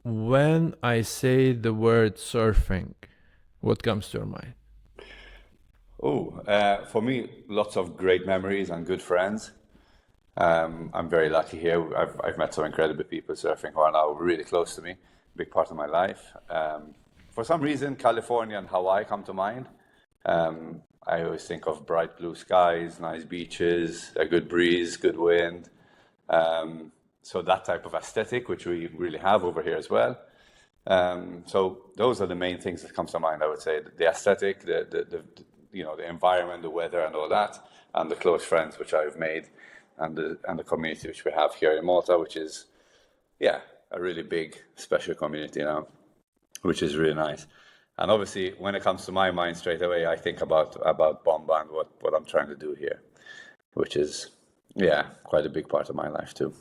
When I say the word surfing, what comes to your mind? For me, lots of great memories and good friends. I'm very lucky here. I've met some incredible people surfing who are now really close to me, big part of my life. For some reason, California and Hawaii come to mind. I always think of bright blue skies, nice beaches, a good breeze, good wind. So that type of aesthetic, which we really have over here as well. So those are the main things that comes to mind. I would say the aesthetic, the environment, the weather, and all that, and the close friends which I've made, and the community which we have here in Malta, which is a really big, special community now, which is really nice. And obviously, when it comes to my mind straight away, I think about Bomba and what I'm trying to do here, which is quite a big part of my life too.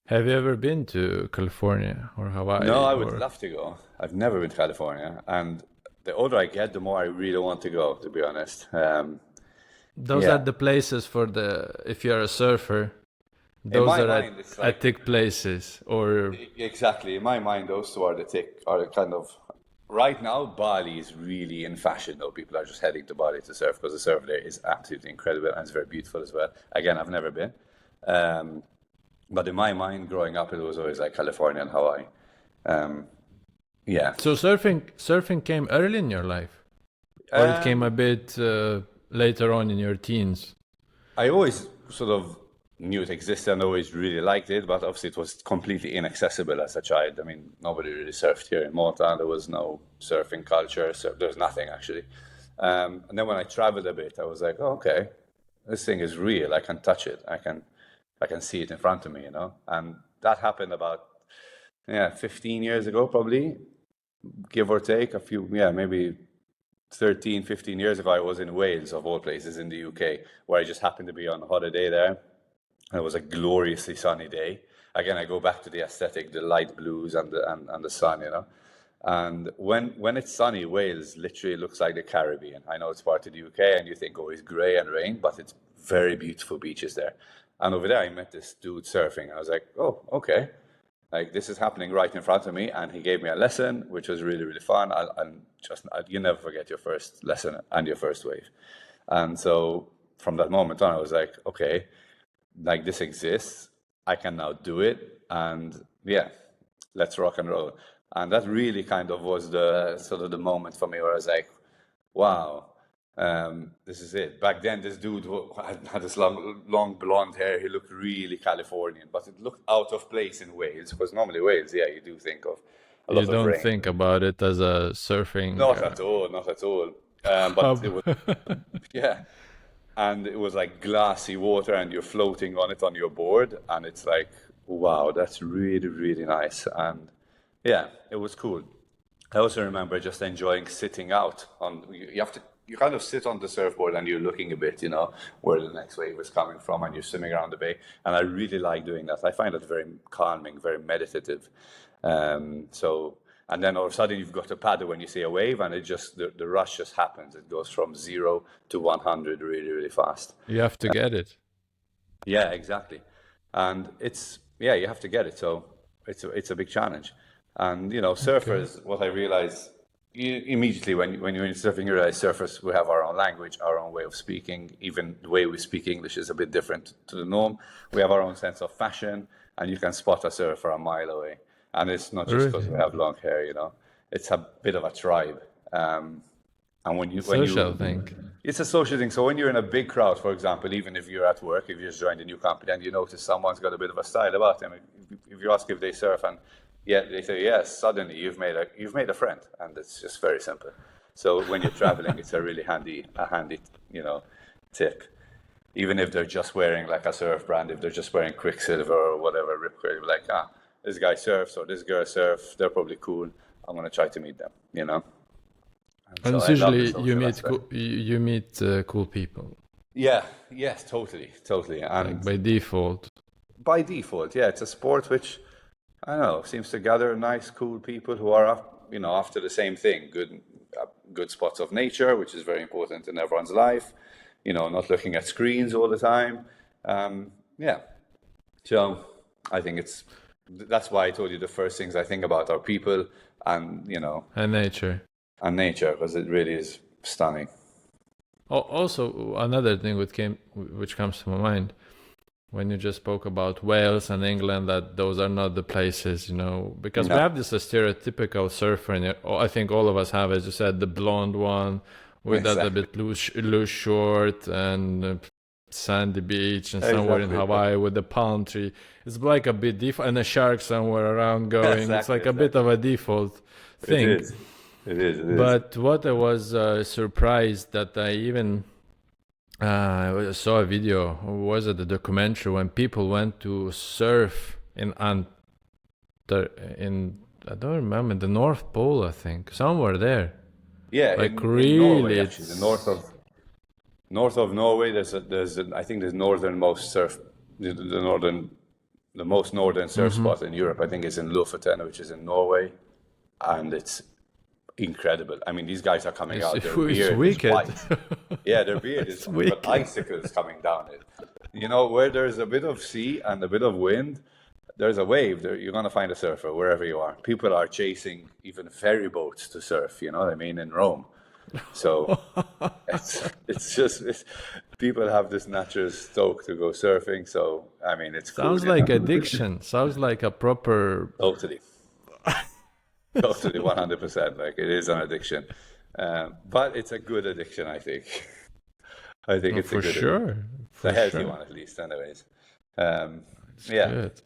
Have you ever been to California or No, Hawaii I would or love to go. I've never been to California, and the older I get, the more I really want to go, to be honest. those are Yeah, the places for the if you're a surfer, in those my are mind, it's like attic places or exactly. In my mind, those two are are kind of right now. Bali is really in fashion, though. People are just heading to Bali to surf because the surf there is absolutely incredible and it's very beautiful as well. Again, I've never been, um, but in my mind, growing up, it was always like California and Hawaii. Um, yeah. so surfing came early in your life or it came a Um, bit later on in your teens. I always sort of knew it existed and always really liked it, but obviously it was completely inaccessible as a child. I mean, nobody really surfed here in Malta. There was no surfing culture. There was nothing actually. And then when I traveled a bit, I was like, oh, okay, this thing is real. I can touch it. I can see it in front of me, you know. And that happened about 15 years ago, probably, give or take a few, maybe 13, 15 years ago. I was in Wales, of all places, in the UK, where I just happened to be on holiday there. And it was a gloriously sunny day. Again, I go back to the aesthetic, the light blues and the sun, you know. And when it's sunny, Wales literally looks like the Caribbean. I know it's part of the UK, and you think, oh, it's grey and rain, but it's very beautiful beaches there. And over there, I met this dude surfing. I was like, oh, okay. Like this is happening right in front of me, and he gave me a lesson, which was really, really fun. You never forget your first lesson and your first wave. And so from that moment on, I was like, okay, like this exists. I can now do it, and let's rock and roll. And that really kind of was the sort of the moment for me where I was like, wow, this is it. Back then, this dude had this long blonde hair. He looked really Californian, but it looked out of place in Wales because normally Wales, you do think of a You lot of don't rain. think about it as a surfing Not at all, not at all. But hub. it was, yeah, and it was like glassy water and you're floating on it on your board and it's like wow, that's really really nice. And it was cool. I also remember just enjoying sitting out on you have to you kind of sit on the surfboard and you're looking a bit, you know, where the next wave is coming from and you're swimming around the bay, and I really like doing that. I find that very calming, very meditative. So and then all of a sudden you've got a paddle when you see a wave, and it just the rush just happens. It goes from 0 to 100 really really fast. You have to get it. Yeah, exactly. And it's you have to get it. So it's a big challenge. And you know, Okay. surfers, what I realize immediately when you're surfing, you realize surfers, we have our own language, our own way of speaking. Even the way we speak English is a bit different to the norm. We have our own sense of fashion, and you can spot a surfer a mile away. And it's not just because Really? we have long hair, you know. It's a bit of a tribe. And when Social you thing. it's a social thing. So when you're in a big crowd, for example, even if you're at work, if you just joined a new company and you notice someone's got a bit of a style about them, if you ask if they surf and they say yes, suddenly you've made a friend, and it's just very simple. So when you're traveling, it's a handy you know tip. Even if they're just wearing like a surf brand, if they're just wearing Quicksilver or whatever, Ripcord, you're like this guy surfs or this girl surfs, they're probably cool. I'm gonna try to meet them, you know. And And so it's I love the usually you social meet aspect. you meet cool people Yeah, yes, totally, totally. like And by default. by default, it's a sport which I don't know seems to gather nice, cool people who are, after the same thing. Good spots of nature, which is very important in everyone's life. You know, not looking at screens all the time. Yeah, so I think it's That's why I told you the first things I think about are people and, And nature. and nature, because it really is stunning. Also, another thing which comes to my mind when you just spoke about Wales and England, that those are not the places, because we No, have this stereotypical surfer, and I think all of us have, as you said, the blonde one with that a exactly. bit loose short and sandy beach, and somewhere in Exactly. Hawaii with the palm tree. It's like a bit default, and a shark somewhere around going. It's Exactly, like a bit of exactly. a default It thing. is. It is. It is. But what I was surprised that I even I saw a video, or was it a documentary, when people went to surf in I don't remember, the North Pole, I think, somewhere there. Yeah, Like in Norway, really, actually, the it's north of Norway, I think there's northernmost surf, the northern, the most northern surf hmm spot in Europe. I think is in Lofoten, which is in Norway, and it's incredible. I mean, these guys are coming it's out. Their it's beard is wicked. white. Yeah, their beard is It's white. They've got wicked. icicles coming down it. Where there's a bit of sea and a bit of wind, there's a wave. There, you're gonna find a surfer wherever you are. People are chasing even ferry boats to surf. You know what I mean? In Rome. So people have this natural stoke to go surfing. So I mean, it's cool. Sounds like addiction. Sounds like a proper. Totally, totally, 100%. Like it is an addiction, but it's a good addiction. I think. I think No, it's a for good addiction. sure, It's a for healthy sure. one, at least. Anyways, um, It's yeah. good.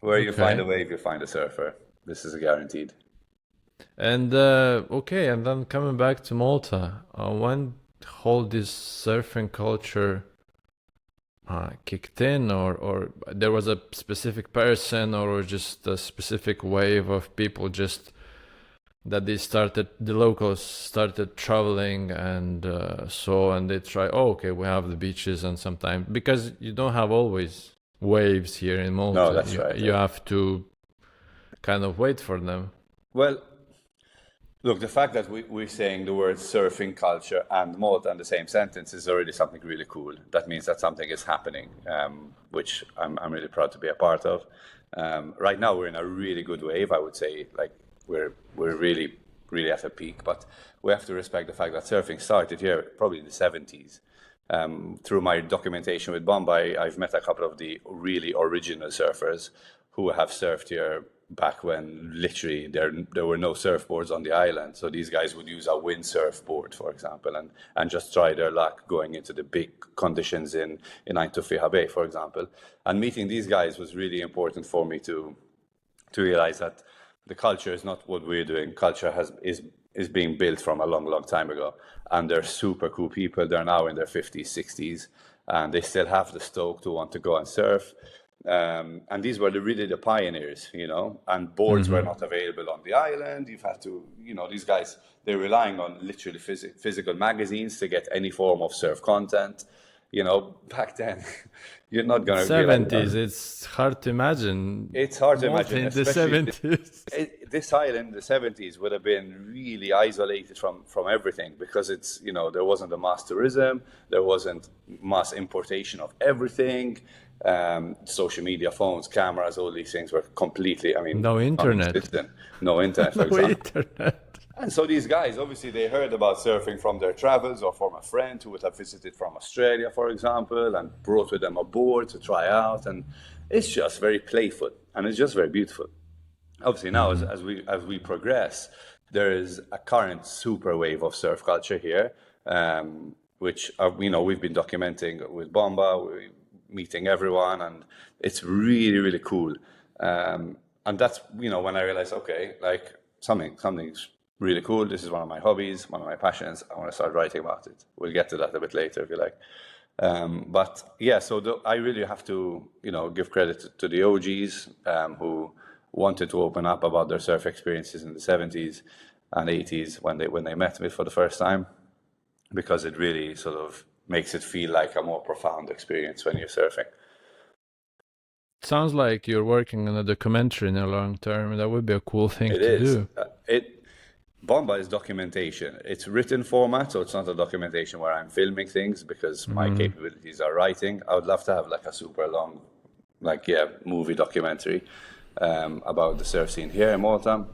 Where you find a Okay. wave, you find a surfer. This is guaranteed. And okay, and then coming back to Malta, when whole this surfing culture kicked in, or there was a specific person, or just a specific wave of people just that the locals started traveling and and they try, oh, okay, we have the beaches, and sometimes, because you don't have always waves here in No, Malta, that's you, right. you have to kind of wait for them. Well, look, the fact that we're saying the word surfing culture and Malta in the same sentence is already something really cool. That means that something is happening, which I'm really proud to be a part of. Right now, we're in a really good wave. I would say, like we're really really at a peak. But we have to respect the fact that surfing started here probably in the 70s. Through my documentation with Bomba, I've met a couple of the really original surfers who have surfed here back when literally there were no surfboards on the island. So these guys would use a windsurf board, for example, and just try their luck going into the big conditions in Aintufia Bay, for example. And meeting these guys was really important for me to realize that the culture is not what we're doing. Culture is being built from a long time ago, and they're super cool people. They're now in their 50s, 60s, and they still have the stoke to want to go and surf. And these were really the pioneers, and boards were hmm not available on the island. You've had to, these guys, they're relying on literally physical magazines to get any form of surf content. Back then, you're not going to realize that. 70s, it's hard to imagine It's hard to Malta imagine, in the especially 70s. this island in the 70s would have been really isolated from everything because there wasn't a mass tourism, there wasn't mass importation of everything. Social media, phones, cameras, all these things were completely, I mean, No internet. non-existent. No internet, for No example. internet. And so these guys, obviously, they heard about surfing from their travels or from a friend who would have visited from Australia, for example, and brought with them a board to try out. And it's just very playful and it's just very beautiful. Obviously, now hmm as we progress, there is a current super wave of surf culture here, which we've been documenting with Bomba, meeting everyone, and it's really really cool. And that's when I realized, okay, like something's really cool. This is one of my hobbies, one of my passions. I want to start writing about it. We'll get to that a bit later if you like. But yeah, so I really have to, give credit to the OGs who wanted to open up about their surf experiences in the 70s and 80s when they met me for the first time, because it really sort of makes it feel like a more profound experience when you're surfing. Sounds like you're working on a documentary in the long term. That would be a cool thing It to is. do. Bomba is documentation. It's written format, so it's not a documentation where I'm filming things because my Mm. capabilities are writing. I would love to have like a super long, movie documentary. about the surf scene here in Malta.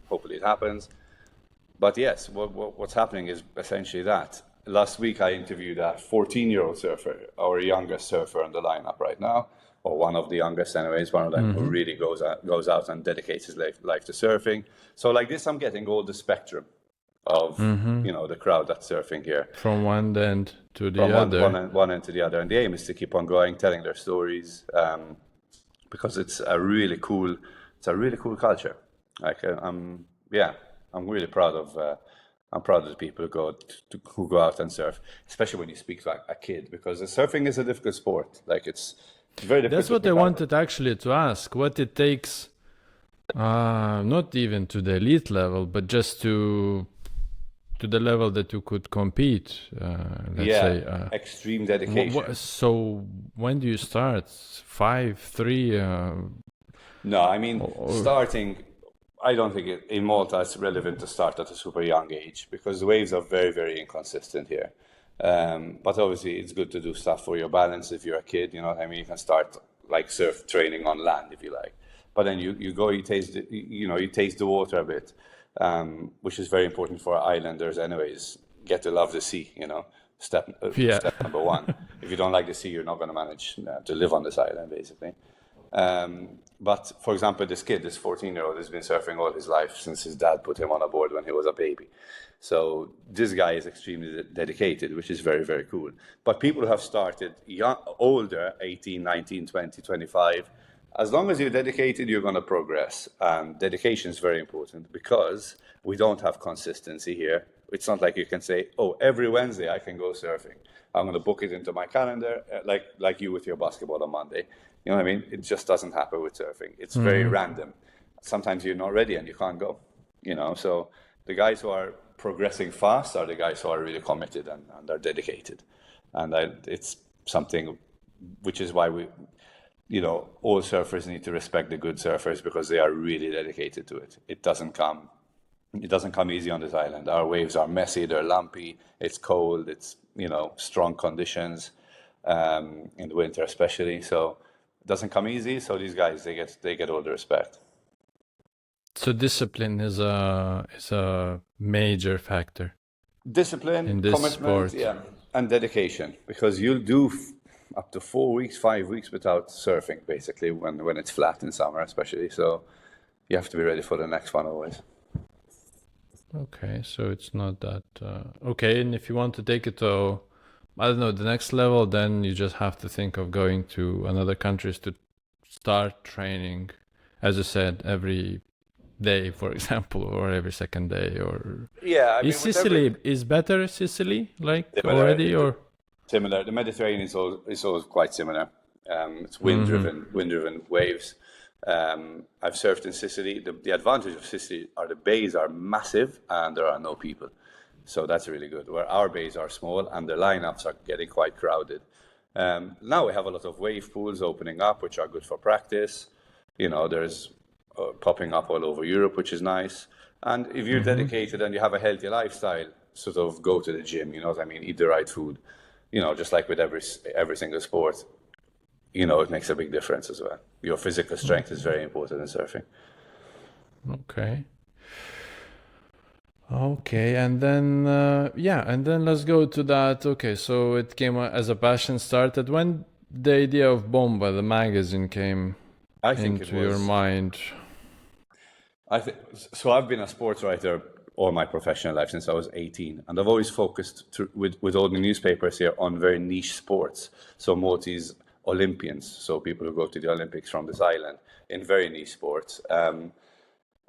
Hopefully it happens. But yes, what's happening is essentially that. Last week I interviewed a 14-year-old surfer, our youngest surfer on the lineup right now, or one of the youngest anyways, one of them who really goes out and dedicates his life to surfing. So like this, I'm getting all the spectrum of, the crowd that's surfing here. From one end to the From other. one end to the other. And the aim is to keep on going, telling their stories, because it's a really cool culture. Like, I'm really proud of the people who go out and surf, especially when you speak to a kid, because surfing is a difficult sport. Like it's very difficult. That's what I wanted actually to ask. What it takes, not even to the elite level, but just to the level that you could compete. Let's say. Extreme dedication. So when do you start? 5, 3? No, I mean starting. I don't think in Malta it's relevant to start at a super young age because the waves are very, very inconsistent here. But obviously it's good to do stuff for your balance if you're a kid, you know what I mean? You can start like surf training on land if you like. But then you taste the water a bit, which is very important for islanders anyways. Get to love the sea, step number one. If you don't like the sea, you're not going to manage to live on this island basically. But for example, this 14-year-old has been surfing all his life since his dad put him on a board when he was a baby. So this guy is extremely dedicated, which is very, very cool. But people who have started older, 18, 19, 20, 25, as long as you're dedicated, you're going to progress. And dedication is very important because we don't have consistency here. It's not like you can say, oh, every Wednesday I can go surfing. I'm going to book it into my calendar, like you with your basketball on Monday. You know what I mean? It just doesn't happen with surfing. It's very random. Sometimes you're not ready and you can't go. So the guys who are progressing fast are the guys who are really committed and are dedicated. And it's something which is why all surfers need to respect the good surfers because they are really dedicated to it. It doesn't come easy on this island. Our waves are messy, they're lumpy, it's cold, it's, strong conditions, in the winter especially. So it doesn't come easy. So these guys, they get all the respect. So discipline is a major factor. Discipline, in this commitment, sport. and dedication, because you'll do up to 4 weeks, 5 weeks without surfing, basically, when it's flat in summer, especially. So you have to be ready for the next one always. Okay, so it's not that okay. And if you want to take it to, I don't know, the next level, then you just have to think of going to another countries to start training, as you said, every day, for example, or every second day, or is Sicily is better? Sicily like Similar, already or similar? The Mediterranean is always quite similar. It's wind-driven waves. I've surfed in Sicily. The advantage of Sicily are the bays are massive and there are no people. So that's really good. Where our bays are small and the lineups are getting quite crowded. Now we have a lot of wave pools opening up, which are good for practice. There's popping up all over Europe, which is nice. And if you're dedicated and you have a healthy lifestyle, sort of go to the gym, you know what I mean? Eat the right food. Just like with every single sport. It makes a big difference as well. Your physical strength is very important in surfing. Okay, and then let's go to that. Okay, so it came as a passion started. When the idea of Bomba, the magazine, came into your mind? So. I've been a sports writer all my professional life since I was 18, and I've always focused with all the newspapers here on very niche sports. So Maltese Olympians, so people who go to the Olympics from this island, in very niche sports. And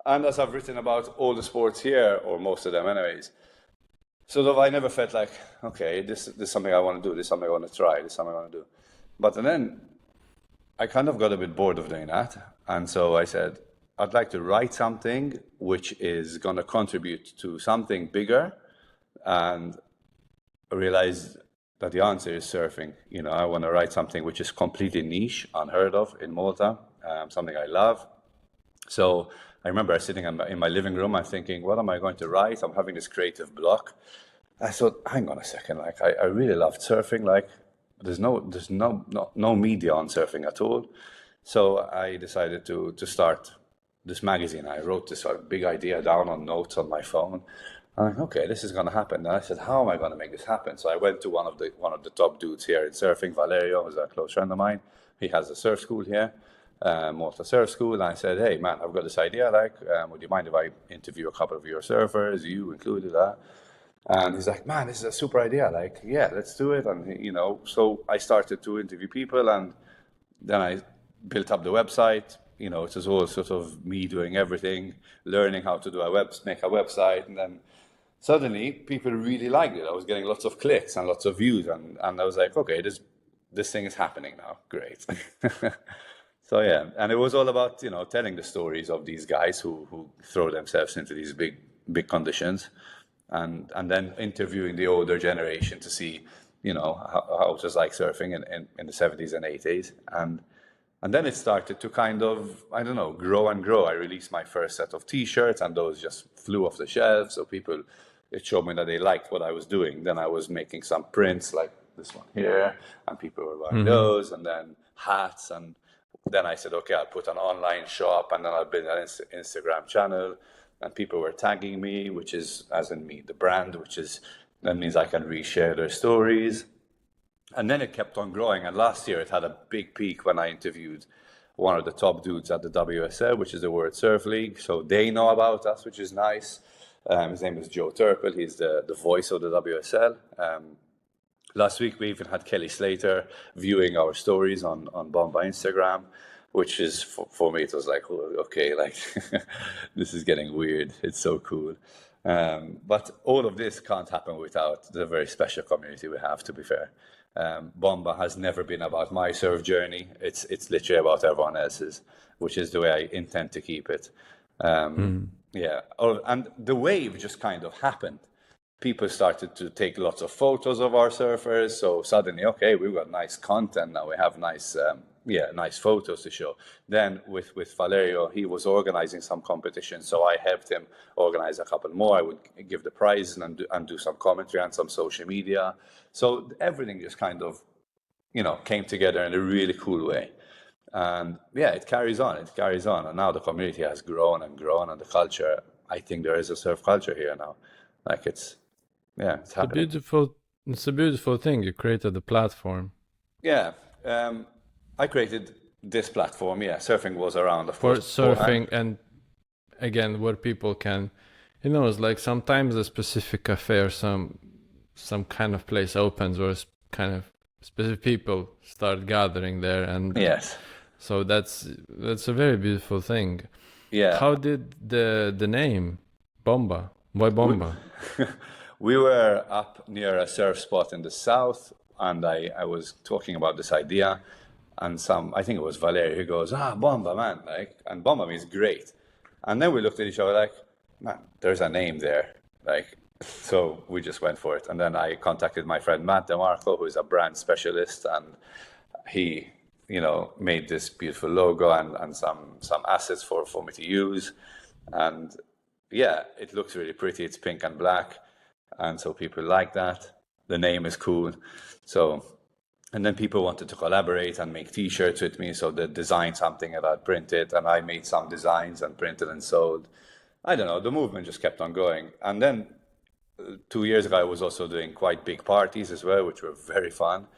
as I've written about all the sports here, or most of them anyways, sort of I never felt like, okay, this is something I want to do, this is something I want to try, this is something I want to do. But then I kind of got a bit bored of doing that. And so I said, I'd like to write something which is going to contribute to something bigger. And I realized that the answer is surfing. I want to write something which is completely niche, unheard of in Malta, something I love. So I remember sitting in my living room, I'm thinking, what am I going to write? I'm having this creative block. I thought, hang on a second, I really loved surfing. There's no media on surfing at all. So I decided to start this magazine. I wrote this sort of big idea down on notes on my phone. I'm like, okay, this is going to happen. And I said, how am I going to make this happen? So I went to one of the top dudes here in surfing, Valerio, who's a close friend of mine. He has a surf school here, Malta Surf School. And I said, hey, man, I've got this idea. Like, would you mind if I interview a couple of your surfers, you included? And he's like, man, this is a super idea. Like, yeah, let's do it. And, you know, so I started to interview people, and then I built up the website. You know, it was all sort of me doing everything, learning how to make a website. And then suddenly people really liked it. I was getting lots of clicks and lots of views. And I was like, okay, this thing is happening now. Great. So, yeah. And it was all about, you know, telling the stories of these guys who throw themselves into these big conditions. And then interviewing the older generation to see, you know, how it was like surfing in the 70s and 80s. And then it started to kind of, I don't know, grow and grow. I released my first set of T-shirts, and those just flew off the shelf. So it showed me that they liked what I was doing. Then I was making some prints like this one here, and people were buying those, and then hats. And then I said, okay, I'll put an online shop, and then I'll build an Instagram channel. And people were tagging me, which is, as in me, the brand, that means I can reshare their stories. And then it kept on growing. And last year it had a big peak when I interviewed one of the top dudes at the WSL, which is the World Surf League. So they know about us, which is nice. His name is Joe Turpel. He's the voice of the WSL. Last week we even had Kelly Slater viewing our stories on Bomba Instagram, which is, for me, it was like, oh, okay, like, this is getting weird. It's so cool. But all of this can't happen without the very special community we have, to be fair. Bomba has never been about my surf journey. It's literally about everyone else's, which is the way I intend to keep it. Yeah. And the wave just kind of happened. People started to take lots of photos of our surfers. So suddenly, okay, we've got nice content now. We have nice photos to show. Then with Valerio, he was organizing some competitions, so I helped him organize a couple more. I would give the prizes and do some commentary on some social media. So everything just kind of, you know, came together in a really cool way. And yeah, it carries on. And now the community has grown and grown, and the culture, I think there is a surf culture here now. Like it's happening. It's a beautiful thing. You created the platform. Yeah. I created this platform. Yeah, surfing was around, of For course. surfing, and again, where people can, you know, it's like sometimes a specific cafe or some kind of place opens, or kind of specific people start gathering there, and Yes. so that's a very beautiful thing. Yeah. How did the name Bomba? Why Bomba? We were up near a surf spot in the south, and I was talking about this idea, and I think it was Valerio, who goes, Bomba, man, like, and Bomba means great. And then we looked at each other like, man, there's a name there, like, so we just went for it. And then I contacted my friend Matt DeMarco, who is a brand specialist, and he, you know, made this beautiful logo and some assets for me to use. And yeah, it looks really pretty. It's pink and black, and so people like that. The name is cool. So, and then people wanted to collaborate and make T-shirts with me, so they designed something and I'd print it, and I made some designs and printed and sold. I don't know, the movement just kept on going. And then 2 years ago, I was also doing quite big parties as well, which were very fun.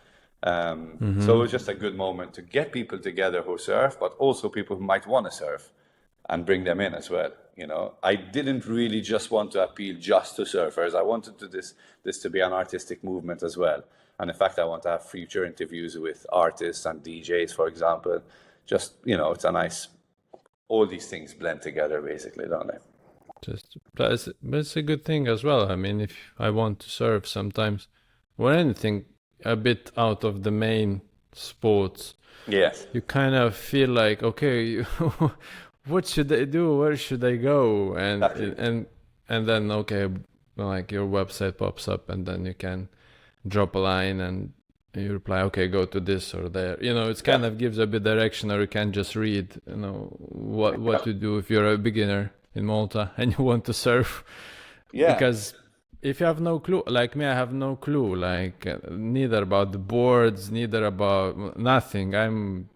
So it was just a good moment to get people together who surf, but also people who might want to surf, and bring them in as well. You know, I didn't really just want to appeal just to surfers. I wanted this to be an artistic movement as well. And in fact, I want to have future interviews with artists and DJs, for example. Just, you know, it's a nice, all these things blend together basically, don't they? But it's a good thing as well. I mean, if I want to surf sometimes, or anything a bit out of the main sports, Yes. you kind of feel like, okay, what should I do? Where should I go? And Exactly. and then okay, like your website pops up, and then you can drop a line and you reply, okay, go to this or there. You know, it's kind of gives a bit direction, or you can just read, you know, what to do if you're a beginner in Malta and you want to surf. Yeah. Because if you have no clue, like me, I have no clue, like neither about the boards, neither about nothing.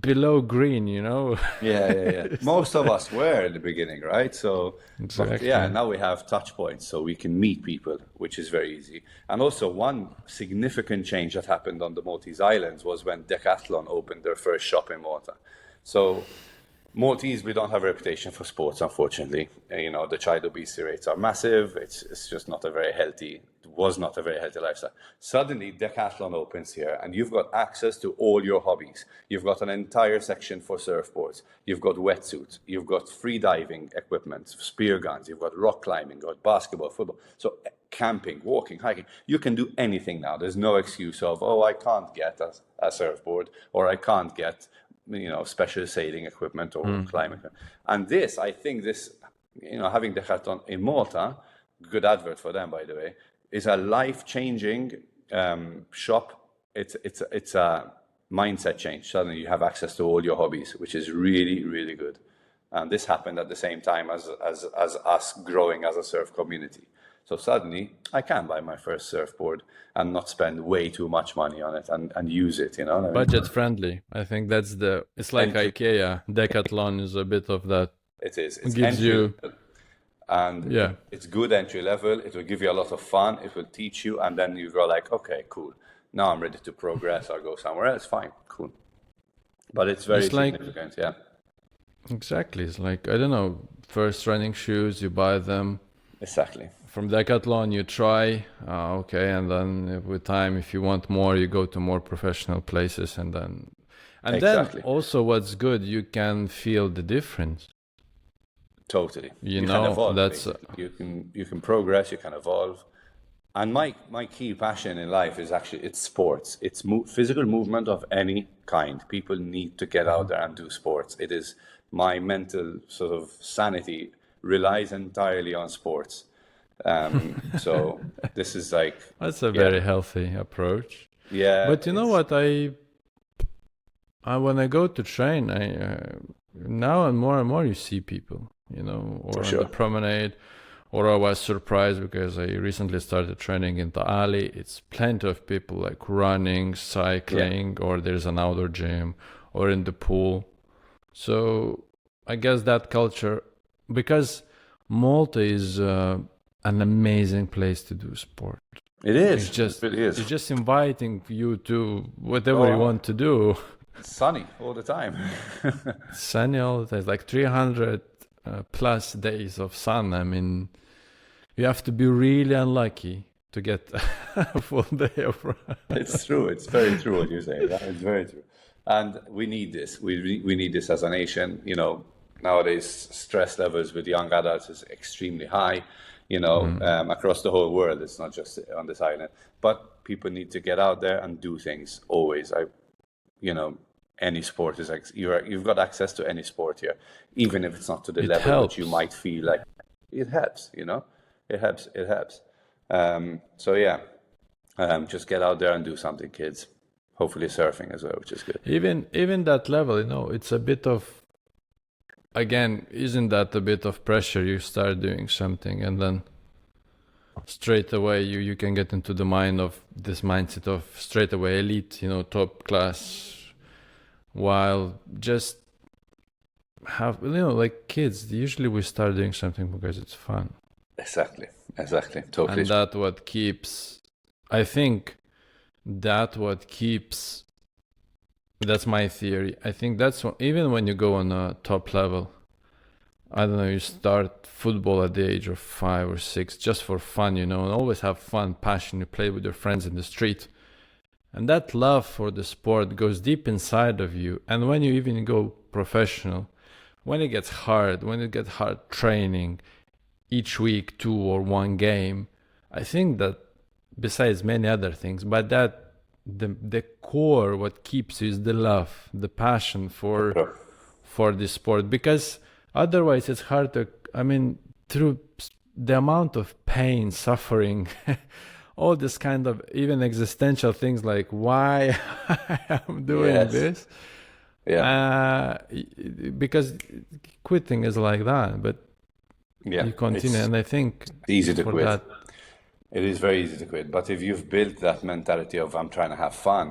below green, you know. Yeah. Most of us were in the beginning, right? So, but yeah, Exactly. now we have touch points, so we can meet people, which is very easy. And also, one significant change that happened on the Maltese Islands was when Decathlon opened their first shop in Malta. So, Maltese, we don't have a reputation for sports, unfortunately. You know, the child obesity rates are massive. It's just not a very healthy, it was not a very healthy lifestyle. Suddenly, Decathlon opens here, and you've got access to all your hobbies. You've got an entire section for surfboards. You've got wetsuits. You've got free diving equipment, spear guns. You've got rock climbing, you've got basketball, football. So camping, walking, hiking. You can do anything now. There's no excuse of, oh, I can't get a surfboard, or I can't get special sailing equipment or climbing. And this, I think this, having Decathlon in Malta, good advert for them, by the way, is a life-changing shop. It's a mindset change. Suddenly you have access to all your hobbies, which is really, really good. And this happened at the same time as us growing as a surf community. So suddenly I can buy my first surfboard and not spend way too much money on it and use it, you know what I mean? Budget friendly. I think that's it's like Entry, IKEA. Decathlon is a bit of that. it is. It It's gives entry you, level, and yeah. it's good entry level. It will give you a lot of fun. It will teach you, and then you go like, okay, cool. Now I'm ready to progress or go somewhere else. Fine, cool. But it's very It's like, significant, yeah. exactly. It's like, I don't know, first running shoes, you buy them. Exactly. From Decathlon, you try, okay, and then with time, if you want more, you go to more professional places, and then Exactly. also what's good, you can feel the difference. Totally. You You can know, evolve, that's basically. You can progress, you can evolve. And my key passion in life is actually it's sports. It's physical movement of any kind. People need to get out there and do sports. It is my mental sort of sanity relies entirely on sports. So this is like, that's a yeah, very healthy approach. yeah, But you know it's what, I when I go to train, I now and more you see people, you know, for or on the sure. promenade, or I was surprised because I recently started training in the alley. It's plenty of people like running, Yeah, cycling, or there's an outdoor gym, or in the pool. So I guess that culture, because Malta is an amazing place to do sport. it It's is. It just really is. it's just inviting you to whatever you Oh, want to do. it's sunny all the time. Sunny all the time. It's like 300 plus days of sun. I mean, you have to be really unlucky to get a full day of run. It's true. It's very true what you say. That is very true. And we need this. We need this as a nation. You know, nowadays stress levels with young adults is extremely high. You know, across the whole world. It's not just on this island. But people need to get out there and do things always. You know, any sport is like you've got access to any sport here, even if it's not to the It level that you helps. might feel like. It helps. You know, it helps. It helps. So yeah. Just get out there and do something, kids. Hopefully surfing as well, which is good. Even that level, you know, it's a bit of, again, isn't that a bit of pressure? You start doing something and then straight away you can get into the mind of this mindset of straight away elite, you know, top class, while just have, you know, like kids, usually we start doing something because it's fun. Exactly. Totally. And that what keeps, I think that what keeps, that's my theory. I think that's what, even when you go on a top level, I don't know, you start football at the age of 5 or 6 just for fun, you know, and always have fun, passion. You play with your friends in the street. And that love for the sport goes deep inside of you. And when you even go professional, when it gets hard training each week, 2 or 1 game, I think that besides many other things, but that the core, what keeps you is the love, the passion Sure. for this sport, because otherwise it's hard to, I mean, through the amount of pain, suffering, all this kind of even existential things like why I'm doing Yes. this, Yeah. because quitting is like that, but Yeah. you continue, It's and I think easy to for quit. that, It is very easy to quit. But if you've built that mentality of I'm trying to have fun,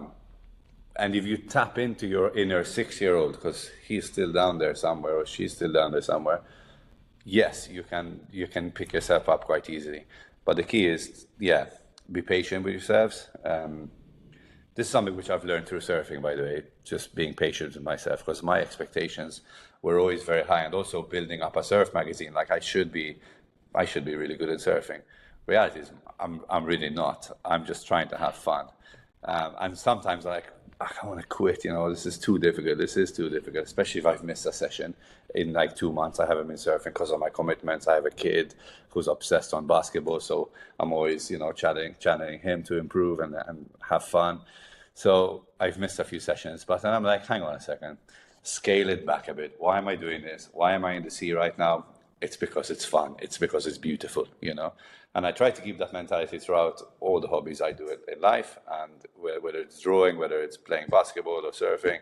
And if you tap into your inner 6-year-old, because he's still down there somewhere or she's still down there somewhere, yes, you can pick yourself up quite easily. But the key is, yeah, be patient with yourselves. This is something which I've learned through surfing, by the way, just being patient with myself, because my expectations were always very high, and also building up a surf magazine. Like I should be really good at surfing. Reality is, I'm really not. I'm just trying to have fun. And sometimes like, I want to quit, this is too difficult. This is too difficult, especially if I've missed a session in like 2 months. I haven't been surfing because of my commitments. I have a kid who's obsessed on basketball. So I'm always, channeling him to improve and have fun. So I've missed a few sessions, but then I'm like, hang on a second, scale it back a bit. Why am I doing this? Why am I in the sea right now? It's because it's fun. It's because it's beautiful, And I try to keep that mentality throughout all the hobbies I do in life. And whether it's drawing, whether it's playing basketball or surfing,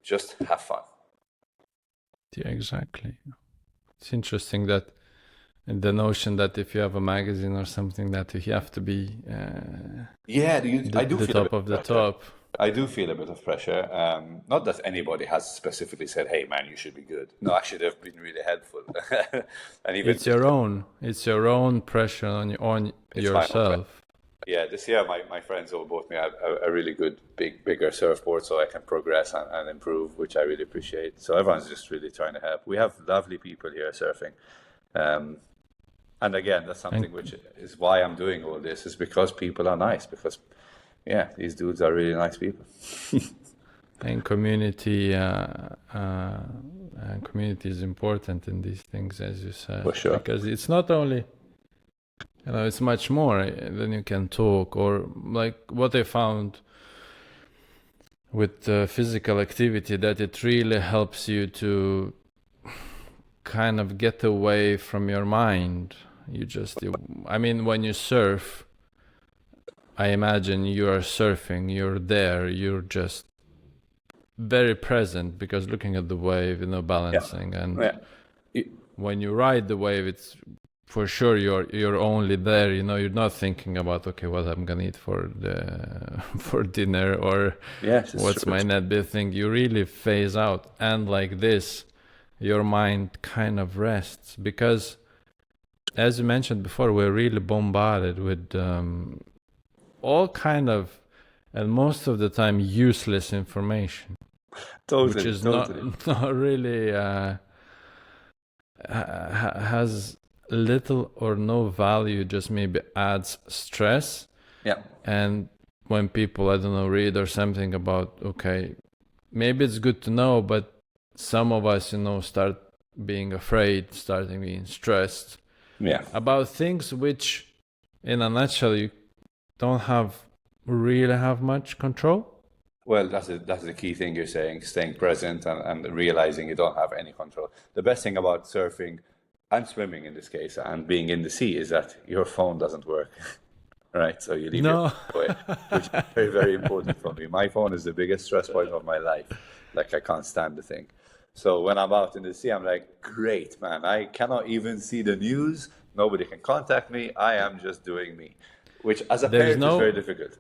just have fun. Yeah, exactly. It's interesting that the notion that if you have a magazine or something that you have to be I do the feel a top bit of the pressure. top. I do feel a bit of pressure. Not that anybody has specifically said, "Hey, man, you should be good." No, actually, they've been really helpful. And even It's your own pressure on it's my own pressure. yourself. Yeah, this year my friends all bought me a really good, bigger surfboard so I can progress and improve, which I really appreciate. So everyone's just really trying to help. We have lovely people here surfing. And again, that's something which is why I'm doing all this, is because people are nice. Because, yeah, these dudes are really nice people. And community is important in these things, as you said. For sure. Because it's not only, it's much more than you can talk, or like what I found with physical activity, that it really helps you to kind of get away from your mind. When you surf, I imagine you are surfing, you're there, you're just very present, because looking at the wave, balancing. And when you ride the wave, it's for sure you're only there, you're not thinking about, okay, what I'm gonna eat for dinner, or what's my net bill thing. You really phase out, and like this, your mind kind of rests, because as you mentioned before, we're really bombarded with all kind of, and most of the time, useless information. Totally, which is totally. not really has little or no value, just maybe adds stress. Yeah. And when people, I don't know, read or something about, okay, maybe it's good to know, but some of us, start being afraid, starting being stressed about things which, in a nutshell, you don't really have much control. Well, that's the key thing you're saying, staying present and realizing you don't have any control. The best thing about surfing and swimming, in this case, and being in the sea, is that your phone doesn't work, right? So you leave your phone away, which is very, very important for me. My phone is the biggest stress point of my life. Like, I can't stand the thing. So when I'm out in the sea, I'm like, great, man. I cannot even see the news. Nobody can contact me. I am just doing me, which as a parent is very difficult.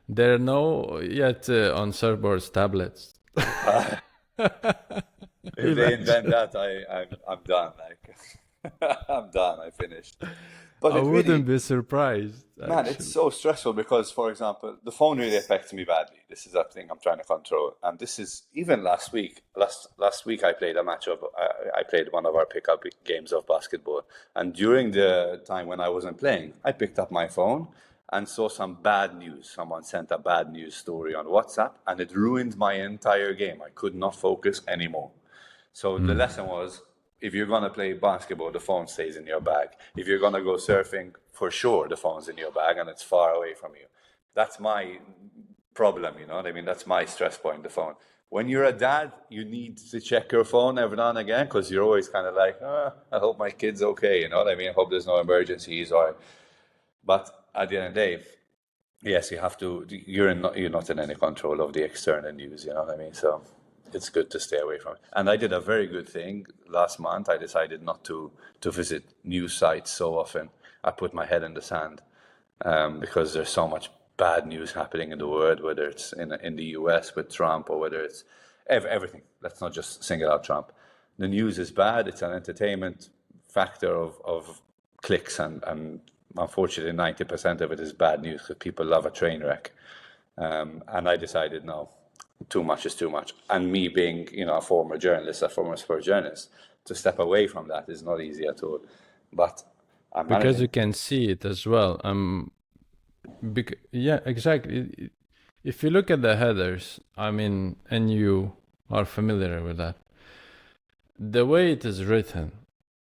There are no yet on surfboards tablets. If they invent that, I'm done. Like, I'm done. I finished. But I wouldn't be surprised. Man, it's so stressful because, for example, the phone really affects me badly. This is a thing I'm trying to control, and this is even last week. Last week I played I played one of our pickup games of basketball, and during the time when I wasn't playing, I picked up my phone and saw some bad news. Someone sent a bad news story on WhatsApp, and it ruined my entire game. I could not focus anymore. So the lesson was, if you're going to play basketball, the phone stays in your bag. If you're going to go surfing, for sure, the phone's in your bag and it's far away from you. That's my problem, you know what I mean? That's my stress point, the phone. When you're a dad, you need to check your phone every now and again, because you're always kind of like, I hope my kid's okay, you know what I mean? I hope there's no emergencies. But at the end of the day, yes, you have to, you're not in any control of the external news, you know what I mean? So it's good to stay away from it. And I did a very good thing last month. I decided not to visit news sites so often. I put my head in the sand because there's so much bad news happening in the world, whether it's in the US with Trump or whether it's everything. Let's not just single out Trump. The news is bad. It's an entertainment factor of clicks, and unfortunately 90% of it is bad news because people love a train wreck. And I decided, no, too much is too much. And me being, a former journalist, a former sports journalist, to step away from that is not easy at all. But I'm Because managing. you can see it as well. Yeah, exactly. If you look at the headers, and you are familiar with that, the way it is written,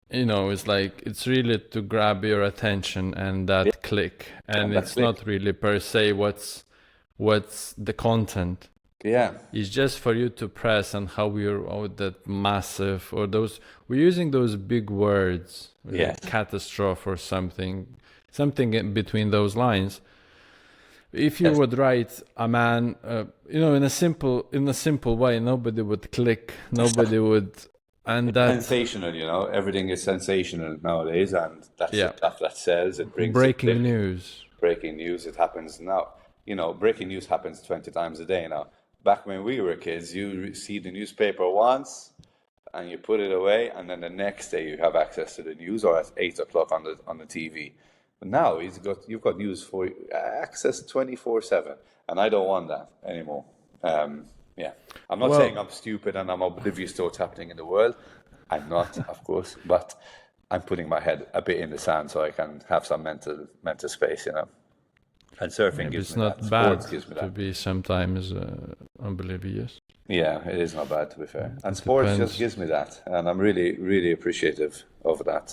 it's like it's really to grab your attention and Yeah, that click, and that it's click. not really per se what's the content. Yeah, It's just for you to press and how that massive or we're using those big words, yeah, like catastrophe or something in between those lines. If you yes. would write a man, in a simple way, nobody would click, nobody would, and that, Sensational, everything is sensational nowadays, and that's the yeah, stuff that sells. It brings the breaking click. news. Breaking news, it happens now. Breaking news happens 20 times a day now. Back when we were kids, you see the newspaper once and you put it away, and then the next day you have access to the news, or at 8 o'clock on the TV. But now you've got news for access 24/7, and I don't want that anymore. Yeah, I'm not saying Well, I'm stupid and I'm oblivious to what's happening in the world. I'm not, of course, but I'm putting my head a bit in the sand so I can have some mental space. And surfing maybe gives it's me that. not bad Sports gives me to that. be sometimes oblivious. Yeah, it is not bad, to be fair. And It sports just depends. gives me that, and I'm really, really appreciative of that.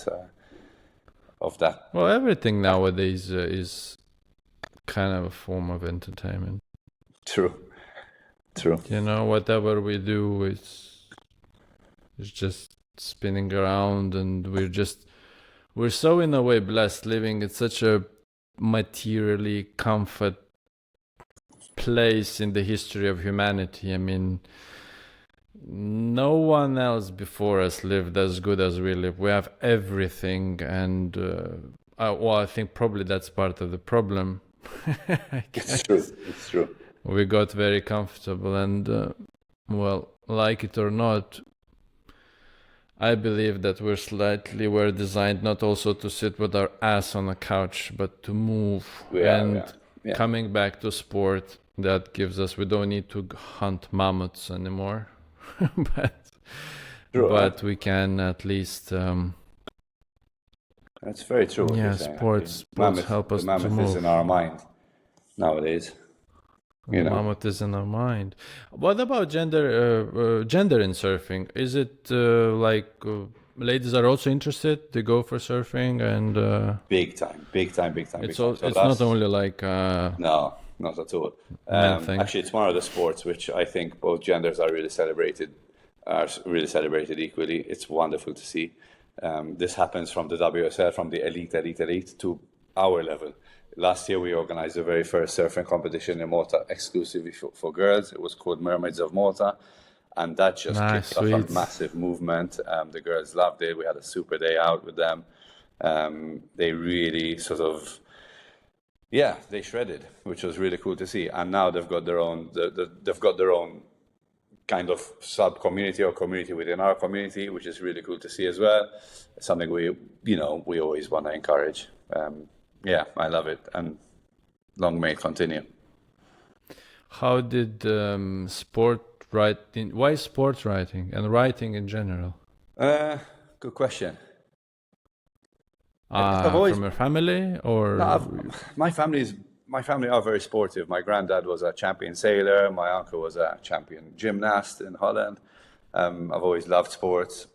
Of that. Well, everything nowadays is kind of a form of entertainment. True. True. Whatever we do is just spinning around, and we're so in a way blessed living in such a materially comfort place in the history of humanity. No one else before us lived as good as we live. We have everything, and I think probably that's part of the problem. I It's guess. true. It's true. We got very comfortable, and well, like it or not, I believe that we're designed not also to sit with our ass on a couch, but to move. We And are. Yeah. coming back to sport, that gives us, we don't need to hunt mammoths anymore, but True. we can at least, That's very true what yeah, you're saying. sports help The us to mammoth is move. in our mind nowadays. The mammoth is in our mind. What about gender in surfing? Is it like ladies are also interested to go for surfing, and Big time, big time, big time, big it's time. So it's not that's only like no, not at all. men thing? Actually, it's one of the sports which I think both genders are really celebrated equally. It's wonderful to see. This happens from the WSL, from the elite to our level. Last year, we organized the very first surfing competition in Malta exclusively for girls. It was called Mermaids of Malta. And that just Nice, kicked off sweet. a massive movement. The girls loved it. We had a super day out with them. They really they shredded, which was really cool to see. And now they've got their own, they've got their own kind of sub-community or community within our community, which is really cool to see as well. It's something we always want to encourage. Yeah, I love it, and long may it continue. How did sport writing? Why sports writing and writing in general? Good question. I've always From your family, or No, my family are very sportive. My granddad was a champion sailor. My uncle was a champion gymnast in Holland. I've always loved sports.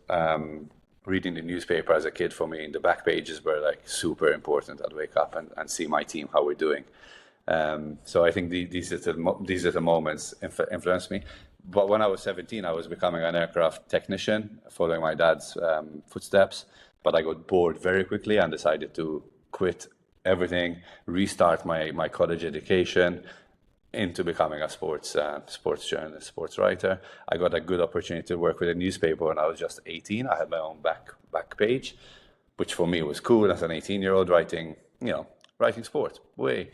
Reading the newspaper as a kid for me, the back pages were like super important. I'd wake up and see my team, how we're doing. So I think these little moments influenced me. But when I was 17, I was becoming an aircraft technician, following my dad's footsteps. But I got bored very quickly and decided to quit everything, restart my college education into becoming a sports journalist, sports writer. I got a good opportunity to work with a newspaper when I was just 18. I had my own back page, which for me was cool as an 18-year-old writing writing sport. Way,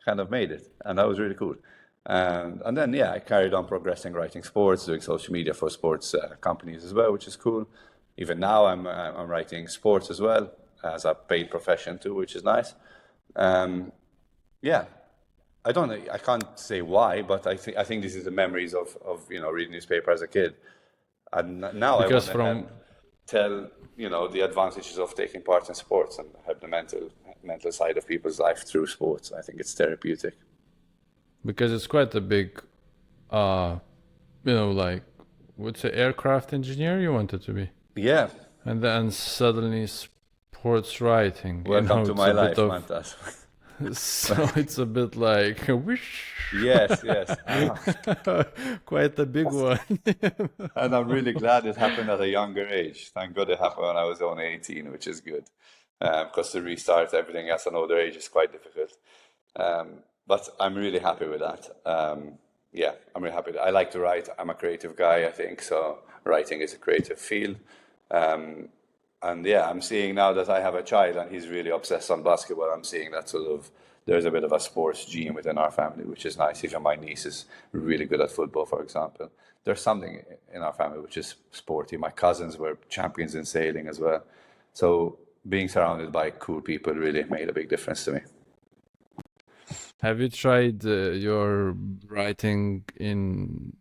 kind of made it, and that was really cool. And then I carried on progressing, writing sports, doing social media for sports companies as well, which is cool. Even now, I'm writing sports as well as a paid profession too, which is nice. Yeah, I don't know. I can't say why, but I think this is the memories of reading newspaper as a kid, and now I Because want to from tell the advantages of taking part in sports and have the mental side of people's life through sports. I think it's therapeutic. because it's quite a big, like, would say aircraft engineer you wanted to be, Yeah, and then suddenly sports writing. welcome to It's my a life, bit of Mantas. so it's a bit like whoosh. Yes. Quite a big one. And I'm really glad it happened at a younger age. Thank God it happened when I was only 18, which is good. Because to restart everything at an older age is quite difficult. But I'm really happy with that. I'm really happy. I like to write. I'm a creative guy, I think. So writing is a creative field. I'm seeing now that I have a child and he's really obsessed on basketball. I'm seeing that there's a bit of a sports gene within our family, which is nice. Even my niece is really good at football, for example. There's something in our family which is sporty. My cousins were champions in sailing as well. So being surrounded by cool people really made a big difference to me. Have you tried your writing in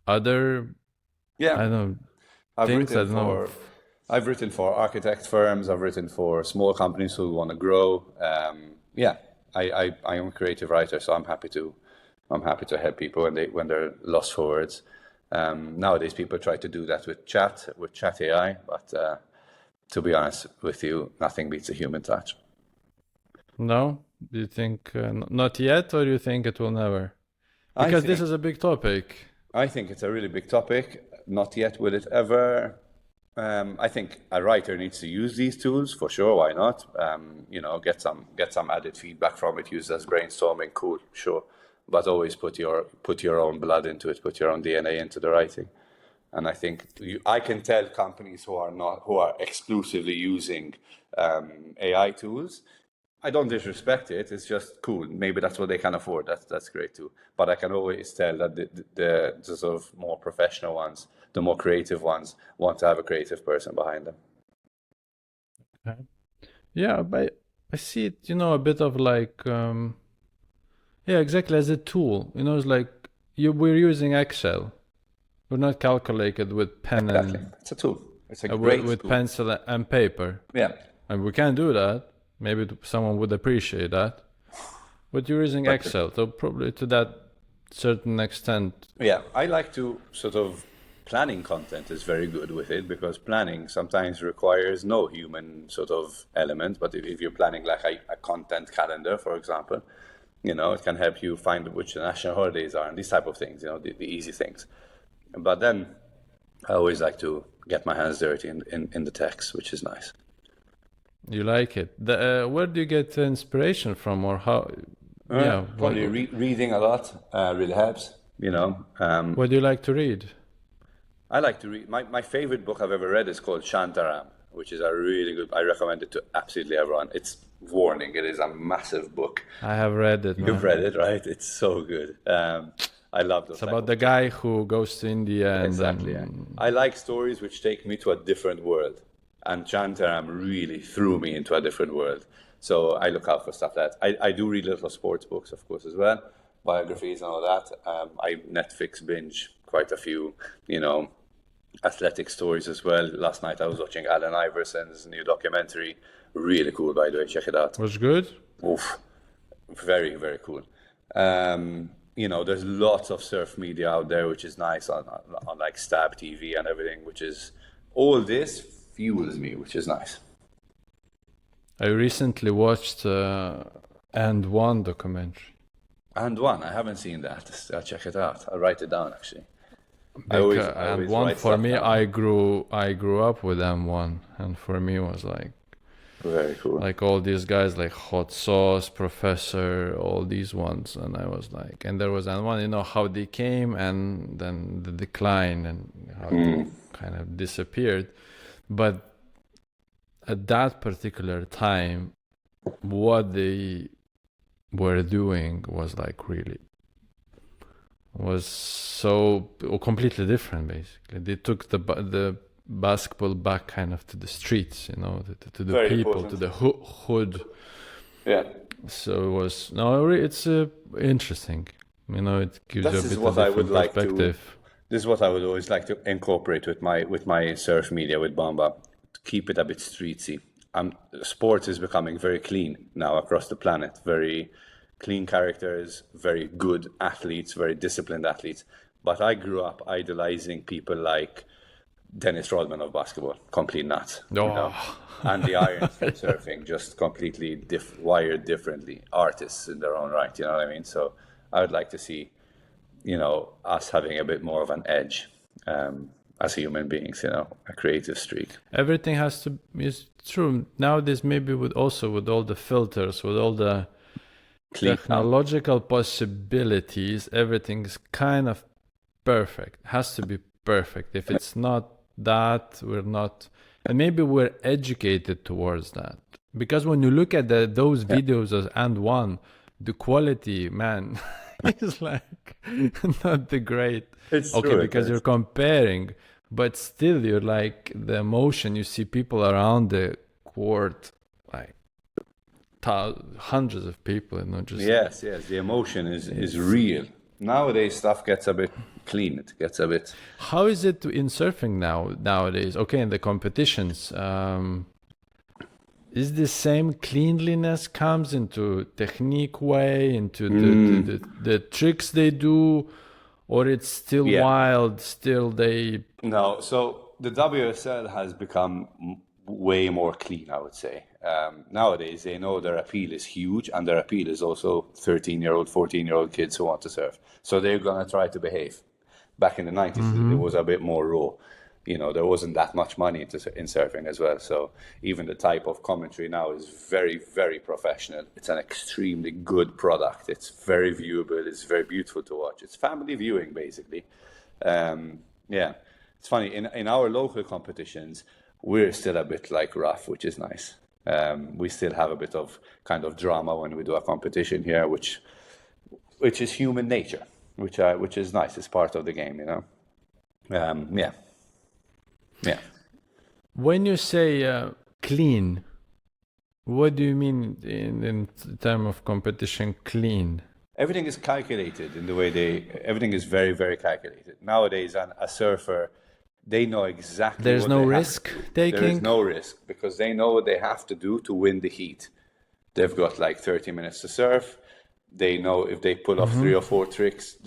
other, I don't know, things? I don't know. I've written for architect firms. I've written for small companies who want to grow. I am a creative writer, so I'm happy to help people when they're lost for words. Nowadays, people try to do that with chat AI, but to be honest with you, nothing beats a human touch. No? Do you think not yet, or do you think it will never? Because this is a big topic. I think it's a really big topic. Not yet will it ever. I think a writer needs to use these tools for sure. Why not? Get some added feedback from it. Use as brainstorming. Cool, sure. But always put your own blood into it. Put your own DNA into the writing. And I think I can tell companies who are exclusively using AI tools. I don't disrespect it. It's just cool. Maybe that's what they can afford. That's great too. But I can always tell that the sort of more professional ones, the more creative ones, want to have a creative person behind them. Okay. Yeah, but I see it, a bit of like, exactly, as a tool. It's like we're using Excel. We're not calculated with pen Exactly. and It's a tool. It's a great with tool. pencil and paper. Yeah. And we can do that. Maybe someone would appreciate that. But you're using Excel, so probably to that certain extent. Yeah, I like to sort of planning content is very good with it because planning sometimes requires no human sort of element. But if you're planning like a content calendar, for example, it can help you find which the national holidays are and these type of things, the easy things. But then I always like to get my hands dirty in the text, which is nice. You like it. Where do you get inspiration from, or how? Probably reading a lot really helps. What do you like to read? I like to read. My favorite book I've ever read is called Shantaram, which is a really good. I recommend it to absolutely everyone. It's warning. It is a massive book. I have read it. You've read it, right? It's so good. I love those. It's about the guy who goes to India and exactly. I like stories which take me to a different world. And Shantaram really threw me into a different world. So I look out for stuff like that. I do read little sports books, of course, as well, biographies and all that. I Netflix binge quite a few, athletic stories as well. Last night I was watching Allen Iverson's new documentary. Really cool, by the way. Check it out. Was good? Oof. Very, very cool. There's lots of surf media out there, which is nice on like Stab TV and everything, which is all this fuels me, which is nice. I recently watched And One documentary. And One, I haven't seen that. I'll check it out. I'll write it down actually. And One for me, down. I grew up with M1, and for me it was like very cool. Like all these guys, like Hot Sauce, Professor, all these ones, and I was like, and there was M1, how they came and then the decline and how they kind of disappeared. But at that particular time, what they were doing was like really was so completely different. Basically, they took the basketball back kind of to the streets, you know, to the Very people, to important. the hood. Yeah. So it was no, it's interesting. You know, it gives you a This is bit of what I would different like to. perspective. This is what I would always like to incorporate with my surf media with Bomba, to keep it a bit streetsy. Sports is becoming very clean now across the planet. Very clean characters, very good athletes, very disciplined athletes. But I grew up idolizing people like Dennis Rodman of basketball, complete nuts, Oh, and the Irons from surfing, just completely wired differently, artists in their own right. You know what I mean? So I would like to see, us having a bit more of an edge as human beings. A creative streak. everything has to is true nowadays. Maybe with all the filters, with all the Clean now. technological possibilities, everything is kind of perfect. It has to be perfect. If it's not that, we're not, and maybe we're educated towards that. Because when you look at those Yeah, videos as and one, the quality, man, is like not the great. it's Okay, true. It because you're is. comparing, but still, you're like the emotion. You see people around the court, like hundreds of people, and not just Yes, yes. The emotion is it's. real. Nowadays, stuff gets a bit clean. It gets a bit. How is it in surfing nowadays? Okay, in the competitions, is the same cleanliness comes into technique way, into the tricks they do, or it's still Yeah. wild, still they. No, so the WSL has become way more clean, I would say. Nowadays, they know their appeal is huge, and their appeal is also 13-year-old, 14-year-old kids who want to surf. So they're going to try to behave. Back in the 90s, it Mm-hmm. was a bit more raw. There wasn't that much money in surfing as well. So even the type of commentary now is very, very professional. It's an extremely good product. It's very viewable. It's very beautiful to watch. It's family viewing, basically. Yeah, it's funny. In our local competitions, we're still a bit like rough, which is nice. We still have a bit of kind of drama when we do a competition here, which is human nature, which is nice. It's part of the game. Yeah, yeah. When you say clean, what do you mean in term of competition? Clean. Everything is calculated in the way everything is very, very calculated. Nowadays, a surfer, they know exactly There's what no they have to risk do. There is taking. no risk because they know what they have to do to win the heat. They've got like 30 minutes to surf. They know if they pull off Mm-hmm. 3 or 4 tricks,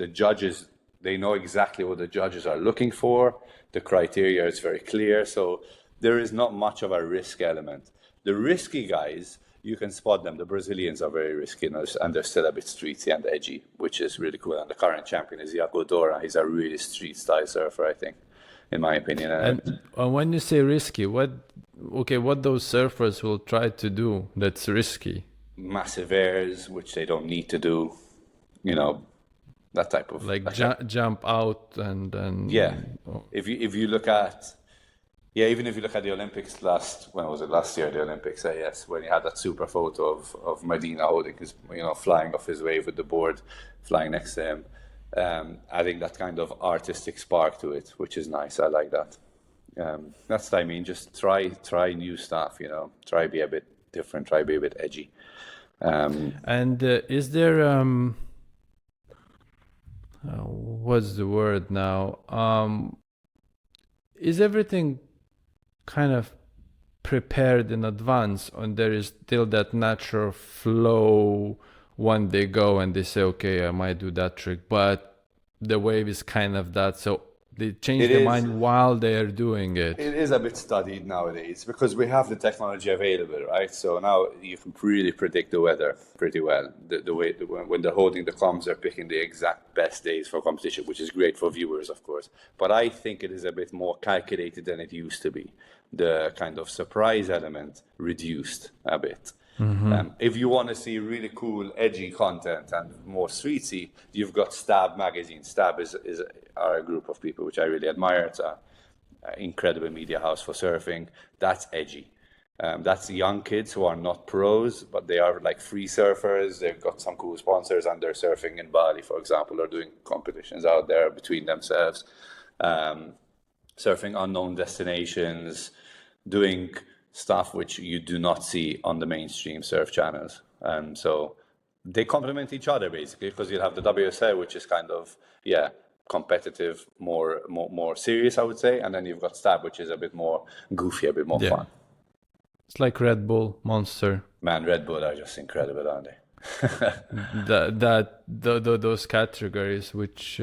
they know exactly what the judges are looking for. The criteria is very clear. So there is not much of a risk element. The risky guys, you can spot them. The Brazilians are very risky and they're still a bit streety and edgy, which is really cool. And the current champion is Iago Dora. He's a really street style surfer, I think, in my opinion. And when you say risky, what those surfers will try to do that's risky? Massive airs, which they don't need to do, you know, that type of Like that type. jump out Yeah, and oh, if you look at even if you look at the Olympics when was it last year? The Olympics, yes, when he had that super photo of Medina holding his, flying off his wave with the board, flying next to him, adding that kind of artistic spark to it, which is nice. I like that. That's what I mean. Just try new stuff. Try be a bit different. Try be a bit edgy. and is there what's the word now? Is everything kind of prepared in advance, and there is still that natural flow when they go and they say, okay, I might do that trick, but the wave is kind of that, so they change It their is. mind while they are doing It it. is a bit studied nowadays because we have the technology available, right? So now you can really predict the weather pretty well. The way when they're holding the comms, they're picking the exact best days for competition, which is great for viewers, of course. But I think it is a bit more calculated than it used to be. The kind of surprise element reduced a bit. If you want to see really cool, edgy content and more streetsy, you've got Stab magazine. Stab are a group of people which I really admire. It's an incredible media house for surfing. That's edgy. That's young kids who are not pros, but they are like free surfers. They've got some cool sponsors, and they're surfing in Bali, for example, or doing competitions out there between themselves, surfing unknown destinations, doing stuff which you do not see on the mainstream surf channels. So they complement each other basically, because you have the WSL, which is kind of, competitive, more serious, I would say, and then you've got Stab, which is a bit more goofy, a bit more fun. It's like Red Bull, Monster. Man, Red Bull are just incredible, aren't they? Those categories, which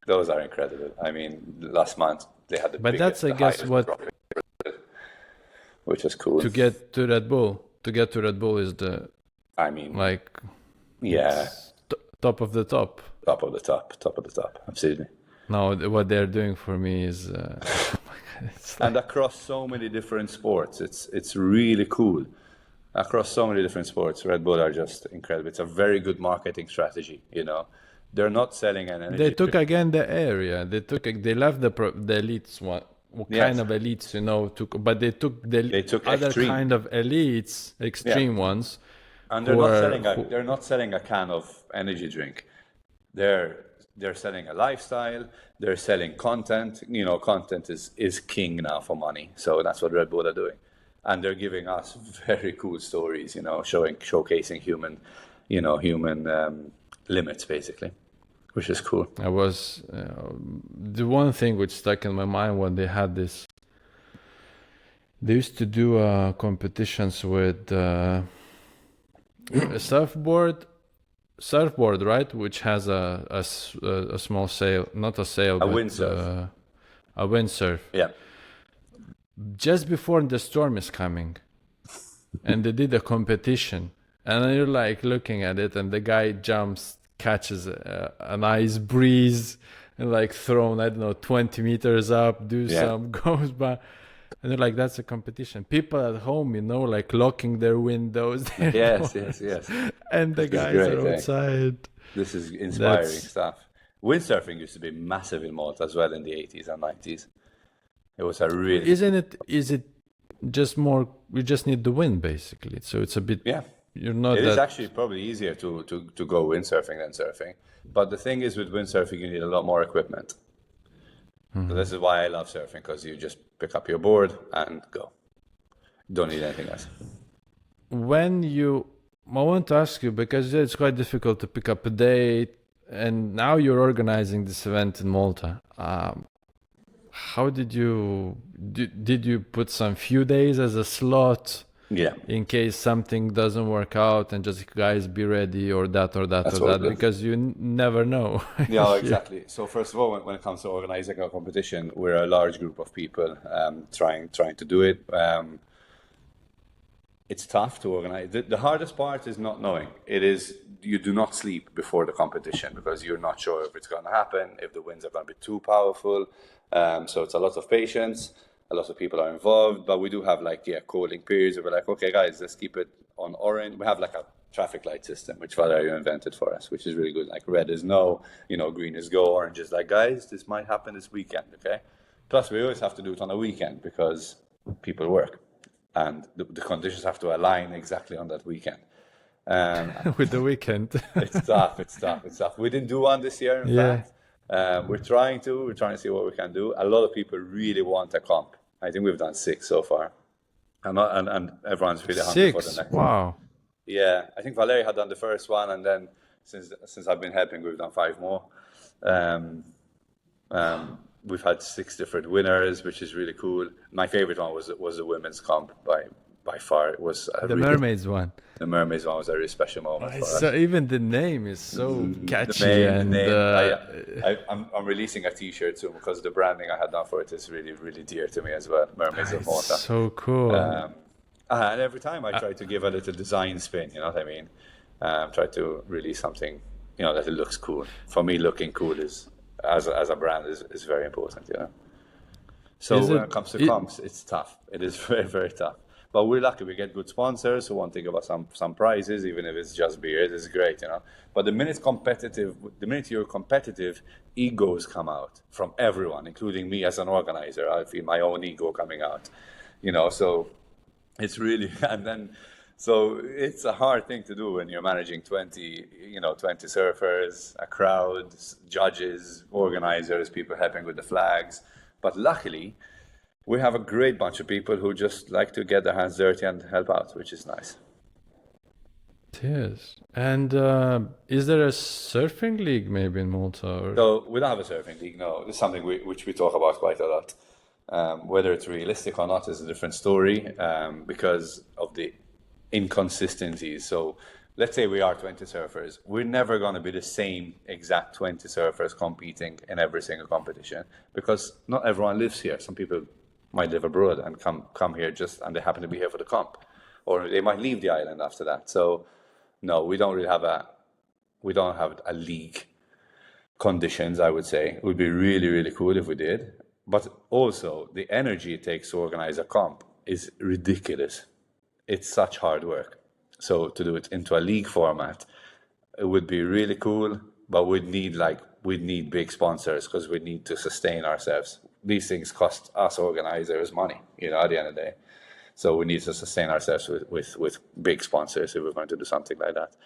those are incredible. I mean, last month they had the but that's, I guess, what which is cool. To get to Red Bull is the, I mean, like, top of the top. Top of the top, absolutely. No, what they're doing for me is, and across so many different sports, it's really cool. Across so many different sports, Red Bull are just incredible. It's a very good marketing strategy. They're not selling an energy. They took again the area. They left the elites one. What kind of elites, but they took other extreme. Kind of elites, extreme ones. And they're not selling a can of energy drink. They're selling a lifestyle. They're selling content. Content is king now for money. So that's what Red Bull are doing, and they're giving us very cool stories. Showcasing human limits basically, which is cool. I was the one thing which stuck in my mind when they had this. They used to do competitions with a surfboard, right? Which has a small sail, not a sail, but windsurf. A windsurf. Yeah. Just before the storm is coming, and they did a competition, and you're like looking at it, and the guy jumps, catches a nice breeze, and like thrown, I don't know, 20 meters up, goes by. And they're like, that's a competition. People at home, like locking their windows. Yes. And the guys are outside. This is inspiring stuff. Windsurfing used to be massive in Malta as well in the 80s and 90s. It was a really... Is it just more, you just need the wind basically. So it's a bit... Yeah. You're not It is actually probably easier to go windsurfing than surfing. But the thing is, with windsurfing, you need a lot more equipment. So this is why I love surfing, because you just pick up your board and go. Don't need anything else. I want to ask you, because it's quite difficult to pick up a date, and now you're organizing this event in Malta. How did you put some few days as a slot? Yeah. In case something doesn't work out, and just guys be ready, or that, because you never know. Yeah, exactly. So first of all, when it comes to organizing a competition, we're a large group of people trying to do it. It's tough to organize. The hardest part is not knowing. It is, you do not sleep before the competition, because you're not sure if it's going to happen, if the winds are going to be too powerful. So it's a lot of patience. A lot of people are involved, but we do have calling periods where we're like, okay, guys, let's keep it on orange. We have like a traffic light system, which Valerio invented for us, which is really good. Like red is no, green is go, orange is like, guys, this might happen this weekend, okay? Plus, we always have to do it on a weekend because people work, and the conditions have to align exactly on that weekend. With the weekend. It's tough. We didn't do one this year, in fact. We're trying to see what we can do. A lot of people really want a comp. I think we've done 6 so far, and everyone's really hungry for the next one. Wow. Yeah, I think Valerie had done the first one, and then since I've been helping, we've done 5 more. We've had 6 different winners, which is really cool. My favorite one was the women's comp by far. It was the mermaids one. The mermaids one was a really special moment for us. So even the name is so catchy. I'm releasing a T-shirt soon, because the branding I had done for it is really, really dear to me as well. Mermaids of Malta. So cool. And every time I try to give a little design spin, you know what I mean? Try to release something, that it looks cool. For me, looking cool is, as a brand, is very important, So when it comes to comps, it's tough. It is very, very tough. But we're lucky. We get good sponsors who want to give us some prizes, even if it's just beer. It's great, But the minute you're competitive, egos come out from everyone, including me as an organizer. I feel my own ego coming out, So It's really, and then, so it's a hard thing to do when you're managing 20, 20 surfers, a crowd, judges, organizers, people helping with the flags. But luckily, we have a great bunch of people who just like to get their hands dirty and help out, which is nice. It is. And is there a surfing league maybe in Malta? Or... So we don't have a surfing league, no. It's something which we talk about quite a lot. Whether it's realistic or not is a different story because of the inconsistencies. So let's say we are 20 surfers. We're never going to be the same exact 20 surfers competing in every single competition because not everyone lives here. Some people might live abroad and come here and they happen to be here for the comp, or they might leave the island after that. So no, we don't have a league conditions, I would say. It would be really, really cool if we did. But also, the energy it takes to organize a comp is ridiculous. It's such hard work. So to do it into a league format, it would be really cool, but we'd need big sponsors because we need to sustain ourselves. These things cost us organizers money, at the end of the day. So we need to sustain ourselves with big sponsors if we're going to do something like that.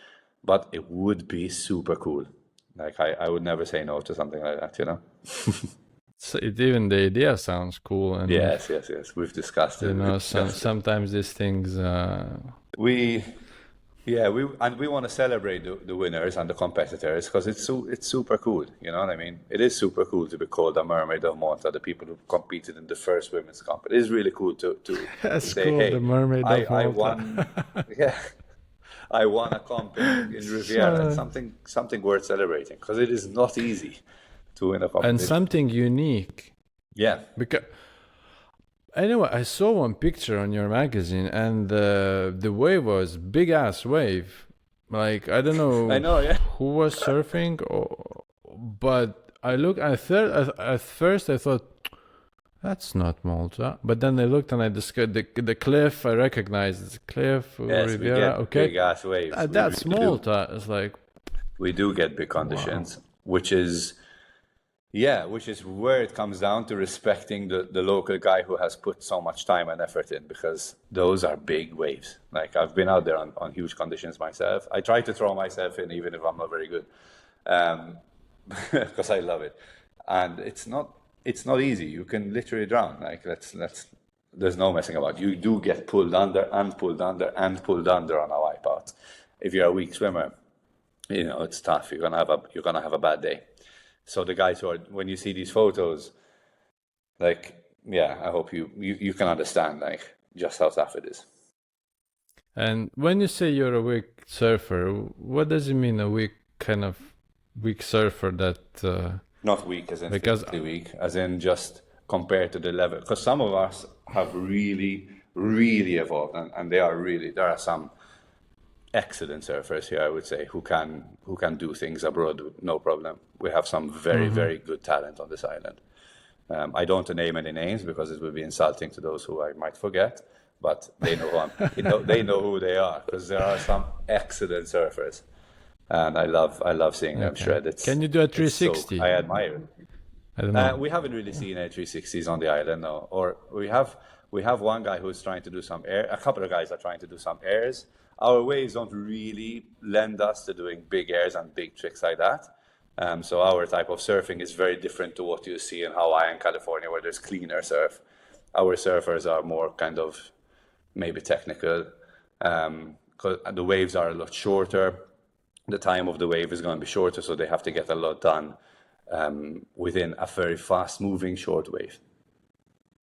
But it would be super cool. Like I would never say no to something like that, So even the idea sounds cool. And yes. We've discussed it. Sometimes these things. We want to celebrate the winners and the competitors because it's super cool. You know what I mean? It is super cool to be called a Mermaid of Malta. The people who competed in the first women's comp. It is really cool to say, cool, hey, the Mermaid of Malta. I won. Yeah, I won a comp in Riviera. Something worth celebrating because it is not easy to win a competition. And something unique. Yeah. Because anyway, I saw one picture on your magazine, and the wave was big ass wave. Like I don't know. I know, yeah. Who was surfing, but at first I thought that's not Malta. But then I looked and I discovered the cliff. I recognized the cliff. Yes, Riviera. we get Okay, big ass waves. That's really Malta. It's like we do get big conditions, which is where it comes down to respecting the local guy who has put so much time and effort in, because those are big waves. Like I've been out there on huge conditions myself. I try to throw myself in even if I'm not very good, because I love it. And it's not easy. You can literally drown. Like there's no messing about. You do get pulled under and pulled under and pulled under on a wipeout. If you're a weak swimmer, it's tough. You're gonna have a bad day. So the guys when you see these photos, I hope you can understand just how tough it is. And when you say you're a weak surfer, what does it mean, a weak surfer that... Not weak as in physically weak, as in just compared to the level. Because some of us have really, really evolved, and there are some excellent surfers here, I would say, who can do things abroad with no problem. We have some very, very good talent on this island. I don't want to name any names because it would be insulting to those who I might forget, but they know they know who they are, because there are some excellent surfers, and I love seeing them shred. Can you do a 360? I admire it. I don't know. We haven't really seen any 360s on the island, no. Or we have one guy who's trying to do some air. A couple of guys are trying to do some airs. Our waves don't really lend us to doing big airs and big tricks like that. So our type of surfing is very different to what you see in Hawaii and California, where there's cleaner surf. Our surfers are more kind of maybe technical, because the waves are a lot shorter. The time of the wave is going to be shorter, so they have to get a lot done within a very fast-moving short wave.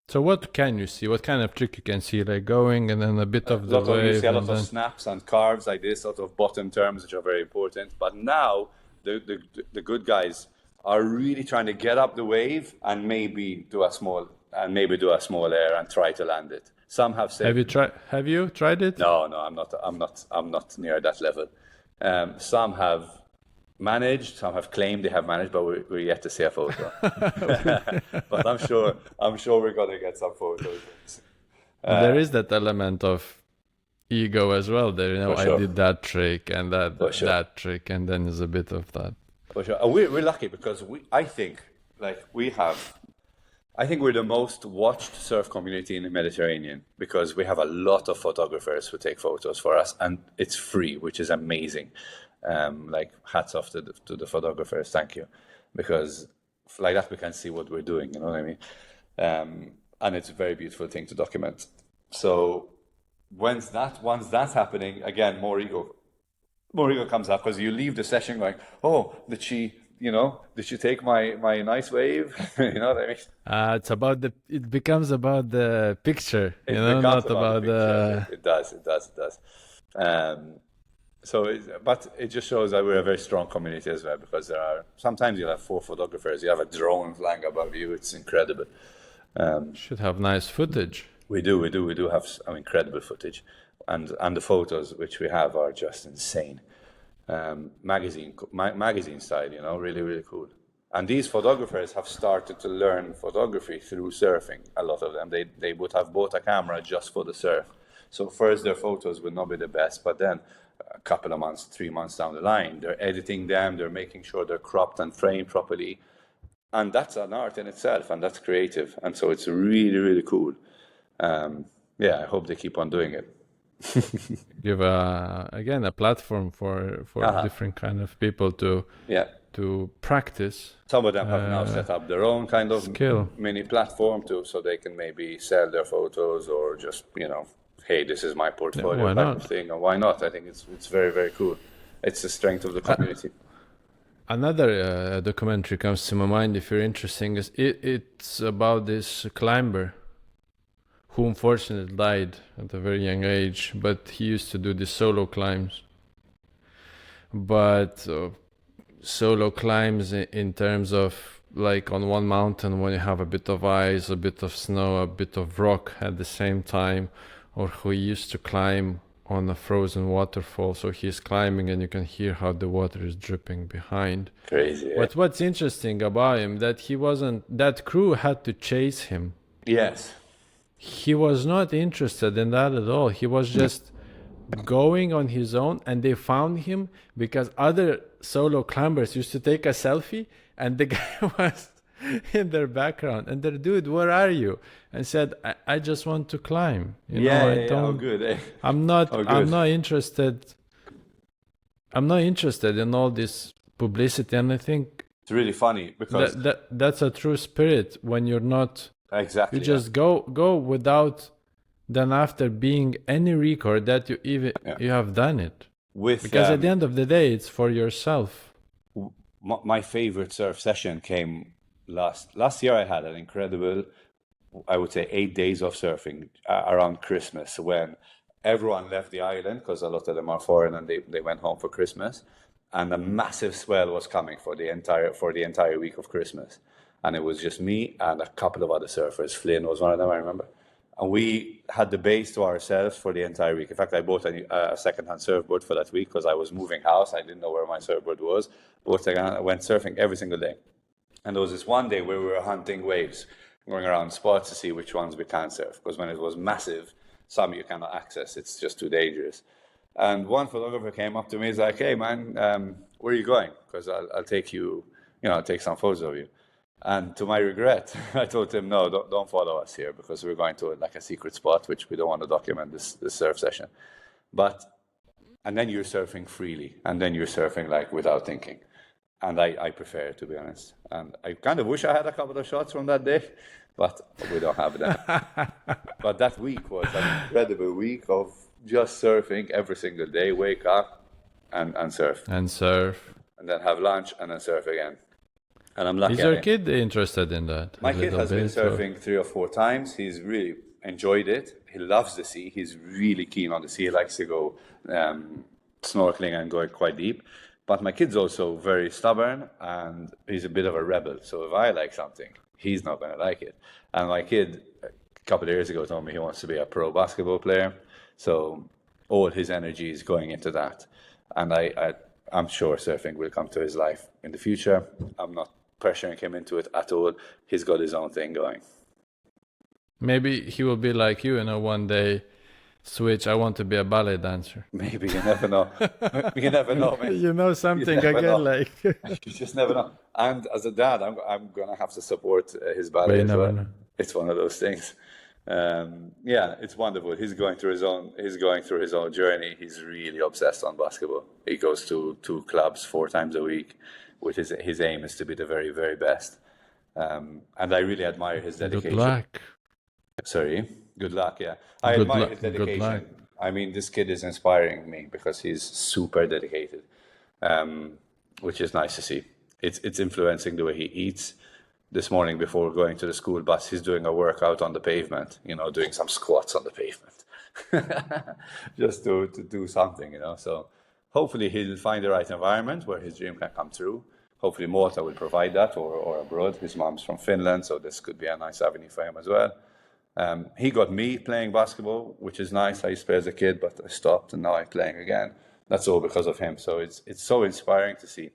So what can you see? What kind of trick you can see? Like going and then a bit of the wave? You see a lot of snaps and carves like this, sort of bottom terms, which are very important. But now the good guys are really trying to get up the wave and maybe do a small air and try to land it. Some have said. Have you tried it? No, I'm not near that level. Some have managed, some have claimed they have managed, but we're yet to see a photo. But I'm sure we're gonna get some photos. There is that element of ego as well. There, sure. I did that trick and that trick, and then there's a bit of that. For sure, we're lucky because I think we have I think we're the most watched surf community in the Mediterranean because we have a lot of photographers who take photos for us, and it's free, which is amazing. Like hats off to the photographers, thank you, because like that we can see what we're doing. You know what I mean? And it's a very beautiful thing to document. So once that's happening, again, more ego comes up because you leave the session going, oh, did she take my nice wave? You know what I mean? It becomes about the picture, It becomes not about the about picture. the. It does. Um, but it just shows that we're a very strong community as well because sometimes you'll have 4 photographers, you have a drone flying above you, it's incredible. Should have nice footage. We do have some incredible footage, and the photos which we have are just insane. Magazine style, really, really cool. And these photographers have started to learn photography through surfing. A lot of them, they would have bought a camera just for the surf. So first their photos would not be the best, but then a couple of months, 3 months down the line, they're editing them, they're making sure they're cropped and framed properly. And that's an art in itself, and that's creative. And so it's really, really cool. I hope they keep on doing it. Give again a platform for different kind of people to practice. Some of them have now set up their own kind of skill mini platform too, so they can maybe sell their photos or just hey, this is my portfolio type of thing. And why not? I think it's very, very cool. It's the strength of the community. Another documentary comes to my mind, if you're interested, is it's about this climber who unfortunately died at a very young age, but he used to do the solo climbs. But solo climbs in terms of like on one mountain when you have a bit of ice, a bit of snow, a bit of rock at the same time, or who used to climb on a frozen waterfall, so he's climbing and you can hear how the water is dripping behind. Crazy. Yeah? But what's interesting about him that that crew had to chase him. Yes. He was not interested in that at all. He was just going on his own, and they found him because other solo climbers used to take a selfie, and the guy was in their background, and they're, dude, where are you? And said, I just want to climb. Oh, good. Eh? I'm not interested. I'm not interested in all this publicity, and I think it's really funny because that's a true spirit when you're not. Exactly. You just go without then after being any record that you have done it. Because at the end of the day, it's for yourself. My favorite surf session came last year. I had an incredible, I would say, 8 days of surfing around Christmas when everyone left the island because a lot of them are foreign and they went home for Christmas, and a massive swell was coming for the entire week of Christmas. And it was just me and a couple of other surfers. Flynn was one of them, I remember. And we had the base to ourselves for the entire week. In fact, I bought a second-hand surfboard for that week because I was moving house. I didn't know where my surfboard was. I went surfing every single day. And there was this one day where we were hunting waves, going around spots to see which ones we can surf. Because when it was massive, some you cannot access. It's just too dangerous. And one photographer came up to me. He's like, hey, man, where are you going? Because I'll take you, I'll take some photos of you. And to my regret, I told him, no, don't follow us here because we're going to like a secret spot, which we don't want to document this surf session. And then you're surfing freely, and then you're surfing like without thinking. And I prefer it, to be honest. And I kind of wish I had a couple of shots from that day, but we don't have that. But that week was an incredible week of just surfing every single day, wake up and surf. And surf. And then have lunch and then surf again. And I'm lucky. Is your kid interested in that? My kid has been surfing 3 or 4 times. He's really enjoyed it. He loves the sea. He's really keen on the sea. He likes to go snorkeling and going quite deep. But my kid's also very stubborn and he's a bit of a rebel. So if I like something, he's not going to like it. And my kid, a couple of years ago, told me he wants to be a pro basketball player. So all his energy is going into that. And I'm sure surfing will come to his life in the future. I'm not pressuring him into it at all. He's got his own thing going. Maybe he will be like you, one day switch. I want to be a ballet dancer. Maybe, you never know. You never know, man. You know something never again, know. like. You just never know. And as a dad, I'm gonna have to support his But ballet you as never well. know. It's one of those things. Yeah, it's wonderful. He's going through his own journey. He's really obsessed on basketball. He goes to 2 clubs 4 times a week, which is his aim is to be the very, very best. And I really admire his dedication. Good luck. Sorry, good luck. Yeah, I Good admire luck. his Good dedication. luck. I mean, this kid is inspiring me because he's super dedicated, which is nice to see. It's influencing the way he eats. This morning, before going to the school bus, he's doing a workout on the pavement. You know, doing some squats on the pavement, just to do something. You know, so hopefully he'll find the right environment where his dream can come true. Hopefully Malta will provide that, or abroad. His mom's from Finland, so this could be a nice avenue for him as well. He got me playing basketball, which is nice. I used to play as a kid, but I stopped, and now I'm playing again. That's all because of him. So it's so inspiring to see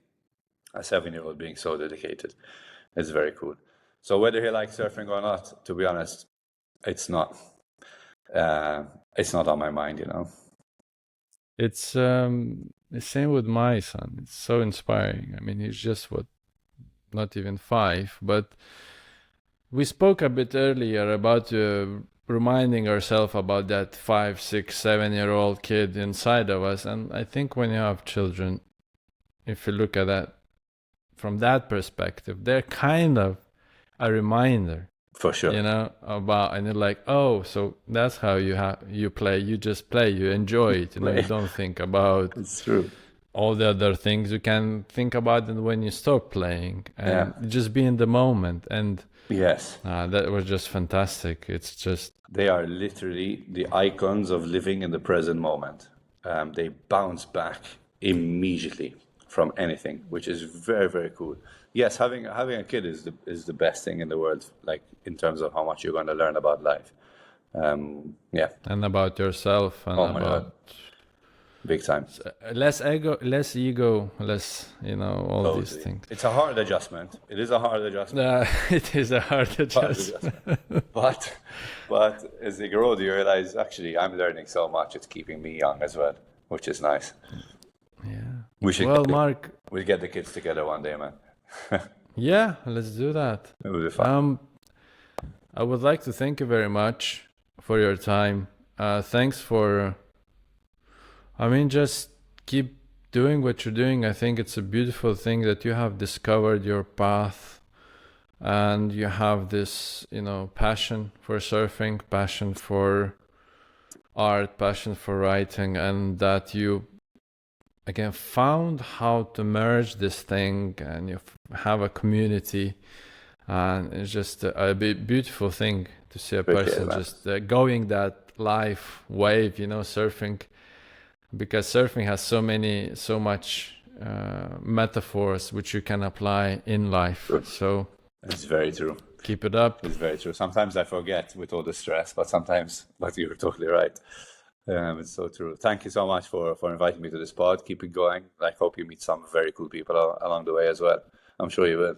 a 7-year-old being so dedicated. It's very cool. So whether he likes surfing or not, to be honest, it's not. It's not on my mind, you know. It's the same with my son. It's so inspiring. I mean, he's just not even 5, but we spoke a bit earlier about reminding ourselves about that 5, 6, 7-year-old kid inside of us. And I think when you have children, if you look at that from that perspective, they're kind of a reminder, For sure. you know, about, and you're like, oh, so that's how you play. You just play, you enjoy it. You know, you don't think about It's true. all the other things. You can think about it when you stop playing and just be in the moment. And Yes. that was just fantastic. It's just, They are literally the icons of living in the present moment. They bounce back immediately from anything, which is very, very cool. Yes, having a kid is the best thing in the world, like in terms of how much you're going to learn about life. Yeah, and about yourself, and Oh my about God. Big time. less ego, less, you know, all these Totally. things. It's a hard adjustment. It is a hard adjustment. It is a hard Hard adjustment. adjustment. But as they grow, you realize actually I'm learning so much. It's keeping me young as well, which is nice. Yeah. We should. Well, Mark, We'll get the kids together one day, man. yeah, let's do that. It will be fun. I would like to thank you very much for your time. Thanks for, I mean, just keep doing what you're doing. I think it's a beautiful thing that you have discovered your path and you have this, you know, passion for surfing, passion for art, passion for writing, and that you again found how to merge this thing and you have a community, and it's just a beautiful thing to see a person just going that life wave, you know, surfing, because surfing has so much metaphors which you can apply in life. So It's very true. keep it up. It's very true. Sometimes I forget with all the stress, but you're totally right. It's so true. Thank you so much for inviting me to this pod. Keep it going. I hope you meet some very cool people along the way as well. I'm sure you will.